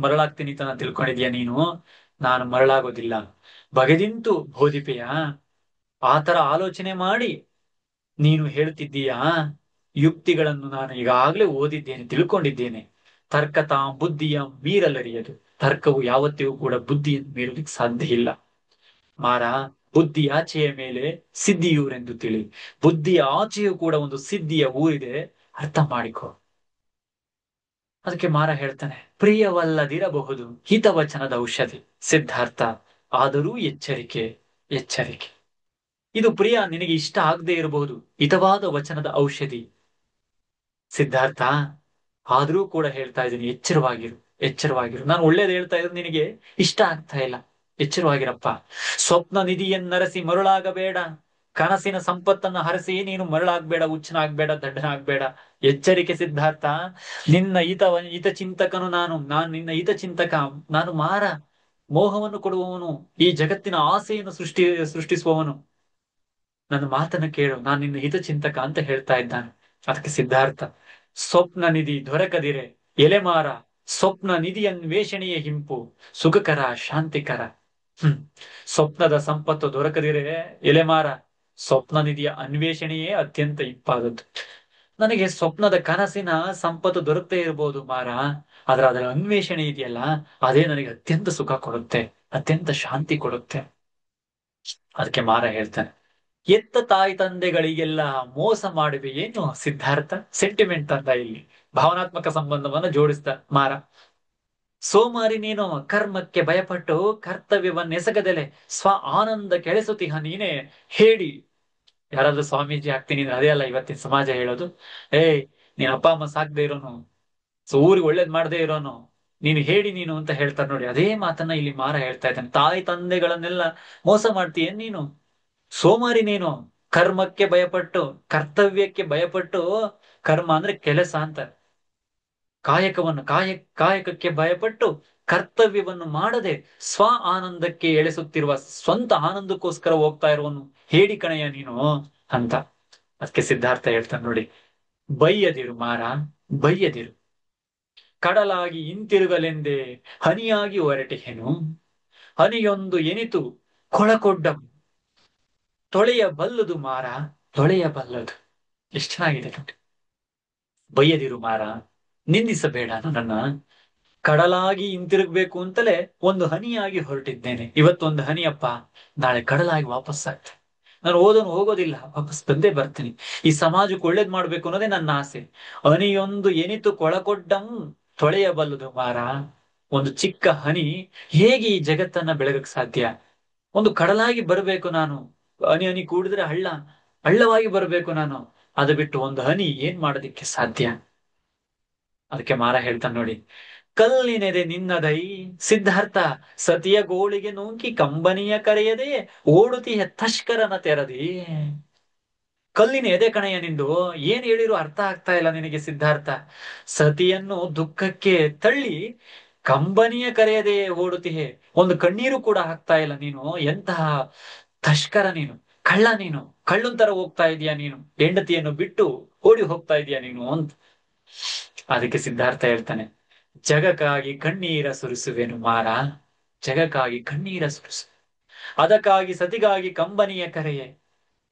ಮರಳಾಗ್ತೀನಿ ಅಂತ ತಿಳ್ಕೊಂಡಿದ್ಯಾ ನೀನು? ನಾನು ಮರಳಾಗೋದಿಲ್ಲ. ಬಗೆದಿಂತು ಬೋಧಿಪೆಯ. ಆತರ ಆಲೋಚನೆ ಮಾಡಿ ನೀನು ಹೇಳ್ತಿದ್ದೀಯಾ? ಯುಕ್ತಿಗಳನ್ನು ನಾನು ಈಗಾಗಲೇ ಓದಿದ್ದೇನೆ, ತಿಳ್ಕೊಂಡಿದ್ದೇನೆ. ತರ್ಕ ತಾಂ ಬುದ್ಧಿಯ ಮೀರಲರಿಯದು. ತರ್ಕವು ಯಾವತ್ತಿಗೂ ಕೂಡ ಬುದ್ಧಿಯನ್ನು ಮೀರಲಿಕ್ಕೆ ಸಾಧ್ಯ ಇಲ್ಲ. ಮಾರ, ಬುದ್ಧಿ ಆಚೆಯ ಮೇಲೆ ಸಿದ್ಧಿಯೂರೆಂದು ತಿಳಿ. ಬುದ್ಧಿಯ ಆಚೆಯೂ ಕೂಡ ಒಂದು ಸಿದ್ಧಿಯ ಊರಿದೆ, ಅರ್ಥ ಮಾಡಿಕೊ. ಅದಕ್ಕೆ ಮಾರ ಹೇಳ್ತಾನೆ, ಪ್ರಿಯವಲ್ಲದಿರಬಹುದು ಹಿತವಚನದ ಔಷಧಿ ಸಿದ್ಧಾರ್ಥ, ಆದರೂ ಎಚ್ಚರಿಕೆ, ಎಚ್ಚರಿಕೆ. ಇದು ಪ್ರಿಯ, ನಿನಗೆ ಇಷ್ಟ ಆಗದೆ ಇರಬಹುದು, ಹಿತವಾದ ವಚನದ ಔಷಧಿ ಸಿದ್ಧಾರ್ಥ. ಆದ್ರೂ ಕೂಡ ಹೇಳ್ತಾ ಇದ್ದೀನಿ, ಎಚ್ಚರವಾಗಿರು, ಎಚ್ಚರವಾಗಿರು. ನಾನು ಒಳ್ಳೇದು ಹೇಳ್ತಾ ಇದ್ರೆ ನಿನಗೆ ಇಷ್ಟ ಆಗ್ತಾ ಇಲ್ಲ, ಎಚ್ಚರವಾಗಿರಪ್ಪ. ಸ್ವಪ್ನ ನಿಧಿಯನ್ನರಸಿ ಮರುಳಾಗಬೇಡ. ಕನಸಿನ ಸಂಪತ್ತನ್ನ ಹರಸಿ ನೀನು ಮರಳಾಗ್ಬೇಡ, ಹುಚ್ಚನಾಗ್ಬೇಡ, ದಡ್ಡನಾಗ್ಬೇಡ. ಎಚ್ಚರಿಕೆ ಸಿದ್ಧಾರ್ಥ. ನಿನ್ನ ಹಿತಚಿಂತಕನು ನಾನು ನಿನ್ನ ಹಿತಚಿಂತಕ. ನಾನು ಮಾರ, ಮೋಹವನ್ನು ಕೊಡುವವನು, ಈ ಜಗತ್ತಿನ ಆಸೆಯನ್ನು ಸೃಷ್ಟಿಸುವವನು. ನನ್ನ ಮಾತನ್ನು ಕೇಳು, ನಾನು ನಿನ್ನ ಹಿತಚಿಂತಕ ಅಂತ ಹೇಳ್ತಾ ಇದ್ದಾನೆ. ಅದಕ್ಕೆ ಸಿದ್ಧಾರ್ಥ, ಸ್ವಪ್ನ ನಿಧಿ ದೊರಕದಿರೆ ಎಲೆಮಾರ, ಸ್ವಪ್ನ ನಿಧಿ ಅನ್ವೇಷಣೆಯೇ ಹಿಂಪು, ಸುಖಕರ ಶಾಂತಿಕರ. ಸ್ವಪ್ನದ ಸಂಪತ್ತು ದೊರಕದಿರೆ ಎಲೆಮಾರ, ಸ್ವಪ್ನ ನಿಧಿಯ ಅನ್ವೇಷಣೆಯೇ ಅತ್ಯಂತ ಇಂಪಾದದ್ದು. ನನಗೆ ಸ್ವಪ್ನದ ಕನಸಿನ ಸಂಪತ್ತು ದೊರಕದೇ ಇರಬಹುದು ಮಾರ, ಆದ್ರೆ ಅದರ ಅನ್ವೇಷಣೆ ಇದೆಯಲ್ಲ, ಅದೇ ನನಗೆ ಅತ್ಯಂತ ಸುಖ ಕೊಡುತ್ತೆ, ಅತ್ಯಂತ ಶಾಂತಿ ಕೊಡುತ್ತೆ. ಅದಕ್ಕೆ ಮಾರ ಹೇಳ್ತಾನೆ, ಎತ್ತ ತಾಯಿ ತಂದೆಗಳಿಗೆಲ್ಲ ಮೋಸ ಮಾಡುವೆ ಏನು ಸಿದ್ಧಾರ್ಥ? ಸೆಂಟಿಮೆಂಟ್ ಅಂತ ಇಲ್ಲಿ ಭಾವನಾತ್ಮಕ ಸಂಬಂಧವನ್ನ ಜೋಡಿಸ್ತ ಮಾರ. ಸೋಮಾರಿ ನೀನು ಕರ್ಮಕ್ಕೆ ಭಯಪಟ್ಟು ಕರ್ತವ್ಯವನ್ನೆಸಗದೆಲೆ ಸ್ವ ಆನಂದ ಕೆಳೆಸುತ್ತಿಹ ನೀನೇ ಹೇಳಿ. ಯಾರಾದ್ರೂ ಸ್ವಾಮೀಜಿ ಆಗ್ತೀನಿ ಅದೇ ಅಲ್ಲ ಇವತ್ತಿನ ಸಮಾಜ ಹೇಳೋದು. ನೀನ್ ಅಪ್ಪ ಅಮ್ಮ ಸಾಕ್ದೆ ಇರೋನು, ಊರಿಗೆ ಒಳ್ಳೇದ್ ಮಾಡದೇ ಇರೋನು, ನೀನು ಹೇಳಿ ನೀನು ಅಂತ ಹೇಳ್ತಾರೆ ನೋಡಿ. ಅದೇ ಮಾತನ್ನ ಇಲ್ಲಿ ಮಾರ ಹೇಳ್ತಾ ಇದ್ದಾನೆ. ತಾಯಿ ತಂದೆಗಳನ್ನೆಲ್ಲ ಮೋಸ ಮಾಡ್ತೀಯ ನೀನು, ಸೋಮಾರಿ ನೀನು. ಕರ್ಮಕ್ಕೆ ಭಯಪಟ್ಟು, ಕರ್ತವ್ಯಕ್ಕೆ ಭಯಪಟ್ಟು, ಕರ್ಮ ಅಂದ್ರೆ ಕೆಲಸ ಅಂತ, ಕಾಯಕಕ್ಕೆ ಭಯಪಟ್ಟು ಕರ್ತವ್ಯವನ್ನು ಮಾಡದೆ ಸ್ವ ಆನಂದಕ್ಕೆ ಎಳೆಸುತ್ತಿರುವ, ಸ್ವಂತ ಆನಂದಕ್ಕೋಸ್ಕರ ಹೋಗ್ತಾ ಇರುವನು ಹೇಳಿ ಕಣಯ್ಯ ನೀನು ಅಂತ. ಅದಕ್ಕೆ ಸಿದ್ಧಾರ್ಥ ಹೇಳ್ತಾನೆ ನೋಡಿ, ಬಯ್ಯದಿರು ಮಾರ, ಬಯ್ಯದಿರು. ಕಡಲಾಗಿ ಹಿಂತಿರುಗಲೆಂದೇ ಹನಿಯಾಗಿ ಹೊರಟಿಹೆನು, ಹನಿಯೊಂದು ಎನಿತು ಕೊಳಕೊಡ್ಡ ತೊಳೆಯಬಲ್ಲದು ಮಾರ, ತೊಳೆಯಬಲ್ಲದು. ಎಷ್ಟು ಚೆನ್ನಾಗಿದೆ ನೋಡಿ. ಬಯ್ಯದಿರು ಮಾರ, ನಿಂದಿಸಬೇಡ ನನ್ನನ್ನ. ಕಡಲಾಗಿ ಹಿಂತಿರುಗ್ಬೇಕು ಅಂತಲೇ ಒಂದು ಹನಿಯಾಗಿ ಹೊರಟಿದ್ದೇನೆ. ಇವತ್ತೊಂದು ಹನಿಯಪ್ಪ, ನಾಳೆ ಕಡಲಾಗಿ ವಾಪಸ್ ಆಗ್ತೇನೆ. ನಾನು ಹೋಗೋದಿಲ್ಲ, ವಾಪಸ್ ಬಂದೇ ಬರ್ತೀನಿ. ಈ ಸಮಾಜಕ್ಕೆ ಒಳ್ಳೇದ್ ಮಾಡ್ಬೇಕು ಅನ್ನೋದೇ ನನ್ನ ಆಸೆ. ಹನಿಯೊಂದು ಎನಿತು ಕೊಳಕೊಡ್ಡಂ ತೊಳೆಯಬಲ್ಲದು ಮಾರ. ಒಂದು ಚಿಕ್ಕ ಹನಿ ಹೇಗೆ ಈ ಜಗತ್ತನ್ನ ಬೆಳಗಕ್ ಸಾಧ್ಯ? ಒಂದು ಕಡಲಾಗಿ ಬರಬೇಕು ನಾನು. ಹನಿ ಹನಿ ಕೂಡಿದ್ರೆ ಹಳ್ಳ, ಹಳ್ಳವಾಗಿ ಬರಬೇಕು ನಾನು. ಅದು ಬಿಟ್ಟು ಒಂದು ಹನಿ ಏನ್ ಮಾಡೋದಿಕ್ಕೆ ಸಾಧ್ಯ? ಅದಕ್ಕೆ ಮಾರ ಹೇಳ್ತಾನೆ ನೋಡಿ, ಕಲ್ಲಿನೆದೆ ನಿನ್ನದೈ ಸಿದ್ಧಾರ್ಥ, ಸತಿಯ ಗೋಳಿಗೆ ನೂಕಿ ಕಂಬನಿಯ ಕರೆಯದೆ ಓಡುತ್ತೀಯ ತಷ್ಕರನ ತೆರದಿ. ಕಲ್ಲಿನ ಎದೆ ಕಣೆಯ ನಿಂದು, ಏನ್ ಹೇಳಿರು ಅರ್ಥ ಆಗ್ತಾ ಇಲ್ಲ ನಿನಗೆ ಸಿದ್ಧಾರ್ಥ. ಸತಿಯನ್ನು ದುಃಖಕ್ಕೆ ತಳ್ಳಿ ಕಂಬನಿಯ ಕರೆಯದೆ ಓಡುತ್ತೀಯೆ, ಒಂದು ಕಣ್ಣೀರು ಕೂಡ ಹಾಕ್ತಾ ಇಲ್ಲ ನೀನು. ಎಂತಹ ತಷ್ಕರ ನೀನು, ಕಳ್ಳ ನೀನು, ಕಳ್ಳನ್ ತರ ಹೋಗ್ತಾ ಇದೀಯ ನೀನು, ಹೆಂಡತಿಯನ್ನು ಬಿಟ್ಟು ಓಡಿ ಹೋಗ್ತಾ ಇದೀಯ ನೀನು ಅಂತ. ಅದಕ್ಕೆ ಸಿದ್ಧಾರ್ಥ ಹೇಳ್ತಾನೆ, ಜಗಕ್ಕಾಗಿ ಕಣ್ಣೀರ ಸುರಿಸುವೆನು ಮಾರ, ಜಗಕ್ಕಾಗಿ ಕಣ್ಣೀರ ಸುರಿಸು. ಅದಕ್ಕಾಗಿ ಸತಿಗಾಗಿ ಕಂಬನಿಯ ಕರೆಯೆ,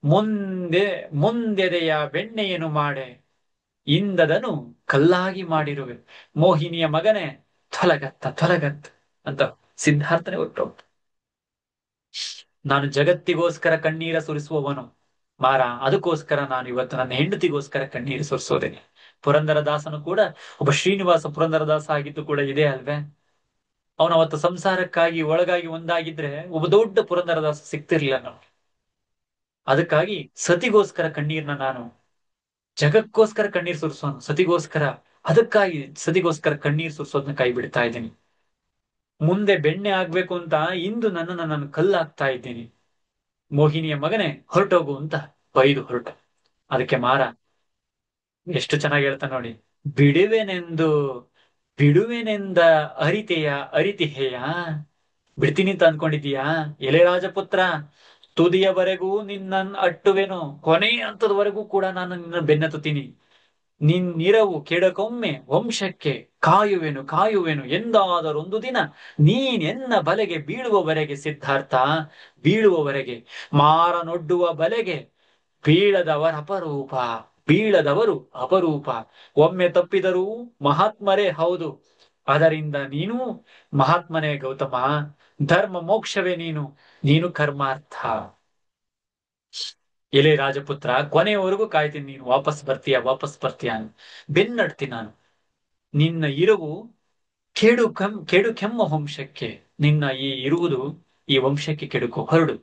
ಮುಂದೆ ಮುಂದೆದೆಯ ಬೆಣ್ಣೆಯನ್ನು ಮಾಡೆ, ಇಂದದನು ಕಲ್ಲಾಗಿ ಮಾಡಿರುವೆ, ಮೋಹಿನಿಯ ಮಗನೇ ತೊಲಗತ್ತ ತೊಲಗತ್ತ ಅಂತ ಸಿದ್ಧಾರ್ಥನೆ ಹೊರಟು. ನಾನು ಜಗತ್ತಿಗೋಸ್ಕರ ಕಣ್ಣೀರ ಸುರಿಸುವವನು ಮಾರ, ಅದಕ್ಕೋಸ್ಕರ ನಾನು ಇವತ್ತು ನನ್ನ ಹೆಂಡತಿಗೋಸ್ಕರ ಕಣ್ಣೀರು ಸುರಿಸೋದೇನೆ. ಪುರಂದರದಾಸನು ಕೂಡ ಒಬ್ಬ ಶ್ರೀನಿವಾಸ ಪುರಂದರದಾಸ ಆಗಿದ್ದು ಕೂಡ ಇದೆ ಅಲ್ವೇ? ಅವನ ಅವತ್ತು ಸಂಸಾರಕ್ಕಾಗಿ ಒಳಗಾಗಿ ಒಂದಾಗಿದ್ರೆ ಒಬ್ಬ ದೊಡ್ಡ ಪುರಂದರದಾಸ ಸಿಗ್ತಿರ್ಲಿಲ್ಲ ನಾವು. ಅದಕ್ಕಾಗಿ ಸತಿಗೋಸ್ಕರ ಕಣ್ಣೀರ್ನ ನಾನು, ಜಗಕ್ಕೋಸ್ಕರ ಕಣ್ಣೀರ್ ಸುರಿಸೋನು ಸತಿಗೋಸ್ಕರ, ಅದಕ್ಕಾಗಿ ಸತಿಗೋಸ್ಕರ ಕಣ್ಣೀರ್ ಸುರಿಸೋದನ್ನ ಕೈ ಬಿಡ್ತಾ ಇದ್ದೀನಿ. ಮುಂದೆ ಬೆಣ್ಣೆ ಆಗ್ಬೇಕು ಅಂತ ಇಂದು ನನ್ನನ್ನು ನಾನು ಕಲ್ಲಾಗ್ತಾ ಇದ್ದೀನಿ. ಮೋಹಿನಿಯ ಮಗನೇ ಹೊರಟೋಗು ಅಂತ ಬೈದು ಹೊರಟ. ಅದಕ್ಕೆ ಮಾರ ಎಷ್ಟು ಚೆನ್ನಾಗಿ ಹೇಳ್ತಾನೆ ನೋಡಿ, ಬಿಡುವೆನೆಂದು ಬಿಡುವೆನೆಂದ ಅರಿತೆಯ ಅರಿತಿಹೇಯ. ಬಿಡ್ತೀನಿ ಅಂತ ಅನ್ಕೊಂಡಿದೀಯಾ ಎಲೆ ರಾಜಪುತ್ರ? ತುದಿಯವರೆಗೂ ನಿನ್ನ ಅಟ್ಟುವೆನು, ಕೊನೆ ಹಂತದವರೆಗೂ ಕೂಡ ನಾನು ನಿನ್ನ ಬೆನ್ನತ್ತುತ್ತೀನಿ. ನಿನ್ನಿರವು ಕೆಡಕೊಮ್ಮೆ ವಂಶಕ್ಕೆ ಕಾಯುವೆನು ಕಾಯುವೆನು, ಎಂದಾದರೊಂದು ದಿನ ನೀನೆನ್ನ ಬಲೆಗೆ ಬೀಳುವವರೆಗೆ ಸಿದ್ಧಾರ್ಥ, ಬೀಳುವವರೆಗೆ. ಮಾರನೊಡ್ಡುವ ಬಲೆಗೆ ಬೀಳದವರ ಅಪರೂಪ, ಬೀಳದವರು ಅಪರೂಪ. ಒಮ್ಮೆ ತಪ್ಪಿದರೂ ಮಹಾತ್ಮರೇ ಹೌದು, ಅದರಿಂದ ನೀನು ಮಹಾತ್ಮನೇ ಗೌತಮ. ಧರ್ಮ ಮೋಕ್ಷವೇ ನೀನು, ನೀನು ಕರ್ಮಾರ್ಥ. ಎಲೆ ರಾಜಪುತ್ರ, ಕೊನೆಯವರೆಗೂ ಕಾಯ್ತೀನಿ, ನೀನು ವಾಪಸ್ ಬರ್ತೀಯ ವಾಪಸ್ ಬರ್ತೀಯ ಅಂತ ಬೆನ್ನಡ್ತೀನಿ ನಾನು. ನಿನ್ನ ಇರುವು ಕೆಡು ಕೆಮ್ಮ ವಂಶಕ್ಕೆ, ನಿನ್ನ ಈ ಇರುವುದು ಈ ವಂಶಕ್ಕೆ ಕೆಡುಕು, ಹೊರಡು.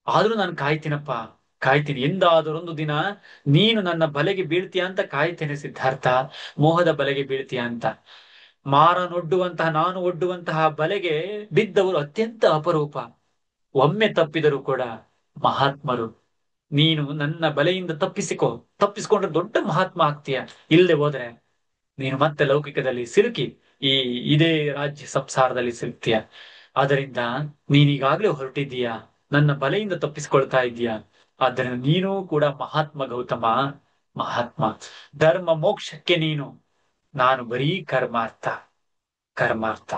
ಆದ್ರೂ ನಾನು ಕಾಯ್ತೀನಪ್ಪ, ಕಾಯ್ತೀನಿ. ಎಂದಾದರೊಂದು ದಿನ ನೀನು ನನ್ನ ಬಲೆಗೆ ಬೀಳ್ತೀಯ ಅಂತ ಕಾಯ್ತೇನೆ ಸಿದ್ಧಾರ್ಥ, ಮೋಹದ ಬಲೆಗೆ ಬೀಳ್ತೀಯ ಅಂತ. ಮಾರನೊಡ್ಡುವಂತಹ ನಾನು ಒಡ್ಡುವಂತಹ ಬಲೆಗೆ ಬಿದ್ದವರು ಅತ್ಯಂತ ಅಪರೂಪ, ಒಮ್ಮೆ ತಪ್ಪಿದರೂ ಕೂಡ ಮಹಾತ್ಮರು. ನೀನು ನನ್ನ ಬಲೆಯಿಂದ ತಪ್ಪಿಸಿಕೊಂಡ್ರೆ ದೊಡ್ಡ ಮಹಾತ್ಮ ಆಗ್ತೀಯ. ಇಲ್ಲದೆ ಹೋದ್ರೆ ನೀನು ಮತ್ತೆ ಲೌಕಿಕದಲ್ಲಿ ಸಿಲುಕಿ ಇದೇ ರಾಜ್ಯ ಸಂಸಾರದಲ್ಲಿ ಸಿಲುಕ್ತೀಯ. ಆದ್ದರಿಂದ ನೀನೀಗಾಗ್ಲೇ ಹೊರಟಿದ್ದೀಯ, ನನ್ನ ಬಲೆಯಿಂದ ತಪ್ಪಿಸಿಕೊಳ್ತಾ ಇದ್ದೀಯ. ಆದ್ದರಿಂದ ನೀನು ಕೂಡ ಮಹಾತ್ಮ ಗೌತಮ, ಮಹಾತ್ಮ. ಧರ್ಮ ಮೋಕ್ಷಕ್ಕೆ ನೀನು, ನಾನು ಬರೀ ಕರ್ಮಾರ್ಥ. ಕರ್ಮಾರ್ಥ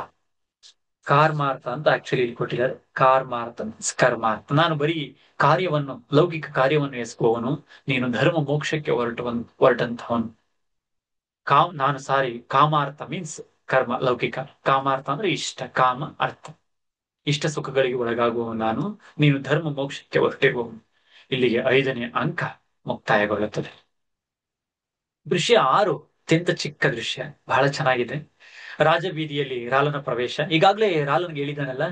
ಕಾರ್ಮಾರ್ಥ ಅಂತ ಆಕ್ಚುಲಿ ಇಲ್ಲಿ ಕೊಟ್ಟಿದ್ದಾರೆ. ಕಾರ್ಮಾರ್ಥ ಕರ್ಮಾರ್ಥ. ನಾನು ಬರೀ ಕಾರ್ಯವನ್ನು, ಲೌಕಿಕ ಕಾರ್ಯವನ್ನು ಎಸಗುವವನು, ನೀನು ಧರ್ಮ ಮೋಕ್ಷಕ್ಕೆ ಹೊರಟಂತವನು. ನಾನು ಕಾಮಾರ್ಥ ಮೀನ್ಸ್ ಕರ್ಮ, ಲೌಕಿಕ. ಕಾಮಾರ್ಥ ಅಂದ್ರೆ ಇಷ್ಟ, ಕಾಮ ಅರ್ಥ, ಇಷ್ಟ ಸುಖಗಳಿಗೆ ಒಳಗಾಗುವವನು ನಾನು, ನೀನು ಧರ್ಮ ಮೋಕ್ಷಕ್ಕೆ ಹೊರಟಿರುವವನು. ಇಲ್ಲಿಗೆ 5ನೇ ಅಂಕ ಮುಕ್ತಾಯಗೊಳ್ಳುತ್ತದೆ. ದೃಶ್ಯ 6 ಅತ್ಯಂತ ಚಿಕ್ಕ ದೃಶ್ಯ, ಬಹಳ ಚೆನ್ನಾಗಿದೆ. ರಾಜಬೀದಿಯಲ್ಲಿ ರಾಲನ ಪ್ರವೇಶ. ಈಗಾಗ್ಲೇ ರಾಲನ್ಗೆ ಹೇಳಿದಾನಲ್ಲ,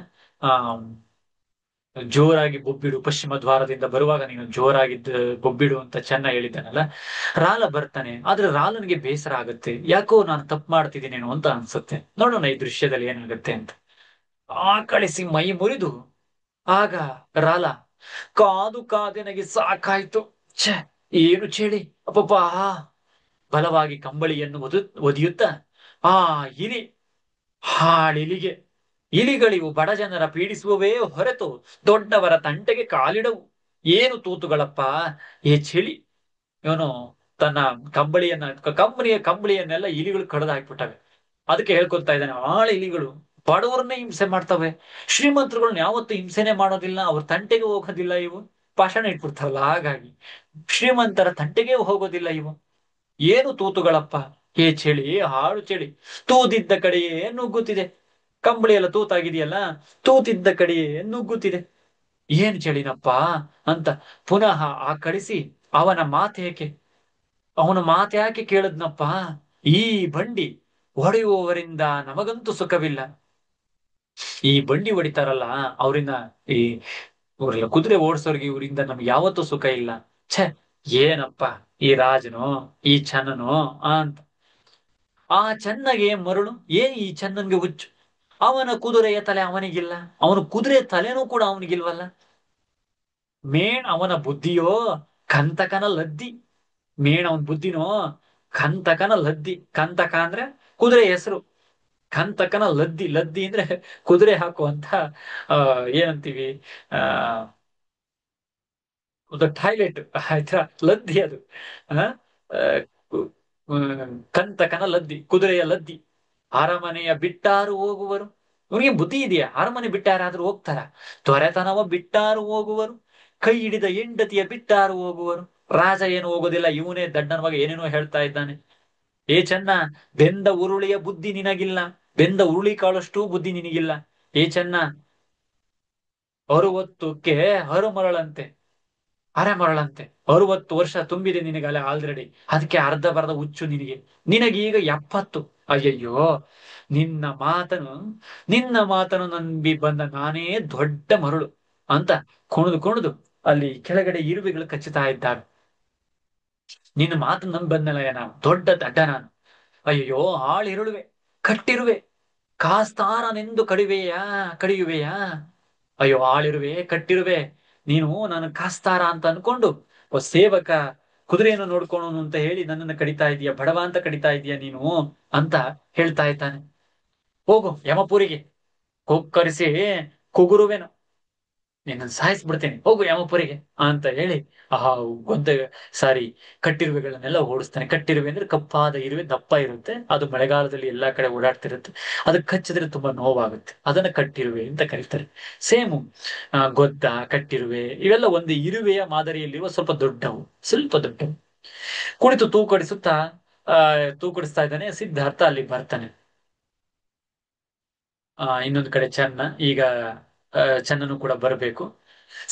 ಜೋರಾಗಿ ಬೊಬ್ಬಿಡು, ಪಶ್ಚಿಮ ದ್ವಾರದಿಂದ ಬರುವಾಗ ನೀನು ಜೋರಾಗಿದ್ದ ಬೊಬ್ಬಿಡು ಅಂತ ಚೆನ್ನಾಗಿ ಹೇಳಿದ್ದಾನಲ್ಲ. ರಾಲ ಬರ್ತಾನೆ, ಆದ್ರೆ ರಾಲನ್ಗೆ ಬೇಸರ ಆಗುತ್ತೆ. ಯಾಕೋ ನಾನು ತಪ್ಪು ಮಾಡ್ತಿದ್ದೀನೇನೋ ಅಂತ ಅನ್ಸುತ್ತೆ. ನೋಡೋಣ ಈ ದೃಶ್ಯದಲ್ಲಿ ಏನಾಗುತ್ತೆ ಅಂತ. ಕಳಿಸಿ ಮೈ ಮುರಿದು ಆಗ ರಾಲ, ಕಾದು ಕಾದೆನಗೆ ಸಾಕಾಯ್ತು, ಛೆ ಏನು ಚಳಿ ಅಪ್ಪಪ್ಪಾ. ಬಲವಾಗಿ ಕಂಬಳಿಯನ್ನು ಒದಿಯುತ್ತಾ, ಆ ಇಲಿ, ಹಾಳಿಲಿಗೆ, ಇಲಿಗಳಿವು ಬಡ ಜನರ ಪೀಡಿಸುವವೇ ಹೊರತು ದೊಡ್ಡವರ ತಂಟೆಗೆ ಕಾಲಿಡವು. ಏನು ತೂತುಗಳಪ್ಪ, ಏ ಚಳಿ. ಇವನು ತನ್ನ ಕಂಬಳಿಯನ್ನೆಲ್ಲ ಇಲಿಗಳು ಕಡ್ದು ಹಾಕ್ಬಿಟ್ಟವೆ. ಅದಕ್ಕೆ ಹೇಳ್ಕೊಳ್ತಾ ಇದ್ದಾನೆ, ಇಲಿಗಳು ಬಡವರನ್ನೇ ಹಿಂಸೆ ಮಾಡ್ತವೆ, ಶ್ರೀಮಂತರುಗಳನ್ನ ಯಾವತ್ತೂ ಹಿಂಸೆನೆ ಮಾಡೋದಿಲ್ಲ, ಅವ್ರ ತಂಟೆಗೆ ಹೋಗೋದಿಲ್ಲ ಇವು. ಭಾಷಣ ಇಟ್ಬಿಡ್ತಾವಲ್ಲ, ಹಾಗಾಗಿ ಶ್ರೀಮಂತರ ತಂಟೆಗೆ ಹೋಗೋದಿಲ್ಲ ಇವು. ಏನು ತೂತುಗಳಪ್ಪ, ಹೇ ಚಳಿ, ಹಾಳು ಚಳಿ, ತೂತಿದ್ದ ಕಡೆಯೇ ನುಗ್ಗುತ್ತಿದೆ. ಕಂಬಳಿ ಎಲ್ಲ ತೂತಾಗಿದೆಯಲ್ಲ, ತೂತಿದ್ದ ಕಡೆಯೇ ನುಗ್ಗುತ್ತಿದೆ. ಏನ್ ಚಳಿನಪ್ಪ ಅಂತ ಪುನಃ ಆ ಕಳಿಸಿ ಅವನ ಮಾತೇಕೆ ಅವನ ಮಾತ್ಯಾಕೆ ಕೇಳದ್ನಪ್ಪ. ಈ ಬಂಡಿ ಹೊಡೆಯುವವರಿಂದ ನಮಗಂತೂ ಸುಖವಿಲ್ಲ. ಈ ಬಂಡಿ ಹೊಡಿತಾರಲ್ಲ ಅವರಿಂದ, ಈ ಇವ್ರೆಲ್ಲ ಕುದುರೆ ಓಡಿಸೋರ್ಗೆ ಇವರಿಂದ ನಮ್ಗೆ ಯಾವತ್ತೂ ಸುಖ ಇಲ್ಲ. ಛೆ, ಏನಪ್ಪ ಈ ರಾಜನು, ಈ ಚೆನ್ನನು ಅಂತ. ಆ ಚೆನ್ನಗೆ ಮರುಳು, ಏನ್ ಈ ಚೆನ್ನನ್ಗೆ ಹುಚ್ಚು. ಅವನ ಕುದುರೆಯ ತಲೆ ಅವನಿಗಿಲ್ಲ, ಅವನ ಕುದುರೆ ತಲೆನೂ ಕೂಡ ಅವನಿಗಿಲ್ವಲ್ಲ. ಮೇಣ್ ಅವನ ಬುದ್ಧಿಯೋ ಕಂತಕನ ಲದ್ದಿ. ಮೇಣ್ ಅವನ ಬುದ್ಧಿನೋ ಕಂತಕನ ಲದ್ದಿ. ಕಂತಕ ಅಂದ್ರೆ ಕುದುರೆ ಹೆಸರು. ಕಂತಕನ ಲದ್ದಿ. ಲದ್ದಿ ಅಂದ್ರೆ ಕುದುರೆ ಹಾಕುವಂತ ಆ ಏನಂತೀವಿ, ಆ ಒಂದು ಟಾಯ್ಲೆಟ್ ಆಯ್ತಾ, ಲದ್ದಿ ಅದು. ಆ ಆ, ಕು- ಕಂತಕನ ಲದ್ದಿ, ಕುದುರೆಯ ಲದ್ದಿ. ಅರಮನೆಯ ಬಿಟ್ಟಾರು ಹೋಗುವರು. ಇವ್ರಿಗೆ ಬುದ್ಧಿ ಇದೆಯಾ? ಅರಮನೆ ಬಿಟ್ಟಾರಾದ್ರೂ ಹೋಗ್ತಾರ? ದೊರೆತನವ ಬಿಟ್ಟಾರು ಹೋಗುವರು, ಕೈ ಹಿಡಿದ ಹೆಂಡತಿಯ ಬಿಟ್ಟಾರು ಹೋಗುವರು. ರಾಜ ಏನು ಹೋಗೋದಿಲ್ಲ, ಇವನೇ ದಡ್ಡನ ಮಗ ಏನೇನೋ ಹೇಳ್ತಾ ಇದ್ದಾನೆ. ಏ ಚೆನ್ನ, ಬೆಂದ ಉರುಳಿಯ ಬುದ್ಧಿ ನಿನಗಿಲ್ಲ. ಬೆಂದ ಉರುಳಿ ಕಾಳಷ್ಟು ಬುದ್ಧಿ ನಿನಗಿಲ್ಲ. ಏ ಚೆನ್ನ, ಅರುವತ್ತಕ್ಕೆ ಹರುಮರಳಂತೆ, ಅರೆಮರಳಂತೆ. 60 ವರ್ಷ ತುಂಬಿದೆ ನಿನಗೆ ಅಲ್ಲ ಆಲ್ರೆಡಿ. ಅದಕ್ಕೆ ಅರ್ಧ ಬರ್ಧ ಹುಚ್ಚು ನಿನಗೆ. ನಿನಗೀಗ 70. ಅಯ್ಯಯ್ಯೋ, ನಿನ್ನ ಮಾತನು ನಿನ್ನ ಮಾತನು ನಂಬಿ ಬಂದ ನಾನೇ ದೊಡ್ಡ ಮರುಳು ಅಂತ ಕುಣಿದು ಕುಣಿದು ಅಲ್ಲಿ ಕೆಳಗಡೆ ಇರುವೆಗಳು ಕಚ್ಚುತ್ತಾ ಇದ್ದಾವೆ. ನಿನ್ನ ಮಾತು ನಂಬಿ ಬಂದಲ್ಲ ನಾನು ದೊಡ್ಡ ದಡ್ಡ ನಾನು. ಅಯ್ಯಯ್ಯೋ, ಆಳಿರುಳುವೆ, ಕಟ್ಟಿರುವೆ, ಕಾಸ್ತಾರನೆಂದು ಕಡಿವೆಯಾ, ಕಡಿಯುವೆಯಾ. ಅಯ್ಯೋ ಆಳಿರುವೆ, ಕಟ್ಟಿರುವೆ, ನೀನು ನಾನು ಕಾಸ್ತಾರ ಅಂತ ಅನ್ಕೊಂಡು ಸೇವಕ ಕುದುರೆಯನ್ನು ನೋಡ್ಕೊಳೋನು ಅಂತ ಹೇಳಿ ನನ್ನನ್ನು ಕಡಿತಾ ಇದೀಯ, ಬಡವ ಅಂತ ಕಡಿತಾ ಇದೀಯ ನೀನು ಅಂತ ಹೇಳ್ತಾ ಇದ್ದಾನೆ. ಹೋಗು ಯಮಪುರಿಗೆ, ಕೊಕ್ಕರಿಸಿ ಕುಗುರುವೆನು, ನಿನ್ನನ್ನು ಸಾಯಿಸ್ಬಿಡ್ತೇನೆ, ಹೋಗು ಯಮಪುರಿಗೆ ಅಂತ ಹೇಳಿ ಆ ಗೊಂದ ಸಾರಿ ಕಟ್ಟಿರುವೆಗಳನ್ನೆಲ್ಲ ಓಡಿಸ್ತಾನೆ. ಕಟ್ಟಿರುವೆ ಅಂದ್ರೆ ಕಪ್ಪಾದ ಇರುವೆ, ದಪ್ಪ ಇರುತ್ತೆ, ಅದು ಮಳೆಗಾಲದಲ್ಲಿ ಎಲ್ಲಾ ಕಡೆ ಓಡಾಡ್ತಿರುತ್ತೆ. ಅದಕ್ಕೆ ಕಚ್ಚಿದ್ರೆ ತುಂಬಾ ನೋವಾಗುತ್ತೆ, ಅದನ್ನ ಕಟ್ಟಿರುವೆ ಅಂತ ಕರೀತಾರೆ. ಸೇಮು ಗೊದ್ದ, ಕಟ್ಟಿರುವೆ ಇವೆಲ್ಲ ಒಂದು ಇರುವೆಯ ಮಾದರಿಯಲ್ಲಿರುವ ಸ್ವಲ್ಪ ದೊಡ್ಡವು, ಸ್ವಲ್ಪ ದೊಡ್ಡವು. ಕುಳಿತು ತೂಕಡಿಸುತ್ತಾ ಆ ತೂಕಡಿಸ್ತಾ ಇದ್ದಾನೆ. ಸಿದ್ಧಾರ್ಥ ಅಲ್ಲಿ ಬರ್ತಾನೆ. ಇನ್ನೊಂದು ಕಡೆ ಚೆನ್ನ ಈಗ ಚೆನ್ನನು ಕೂಡ ಬರಬೇಕು.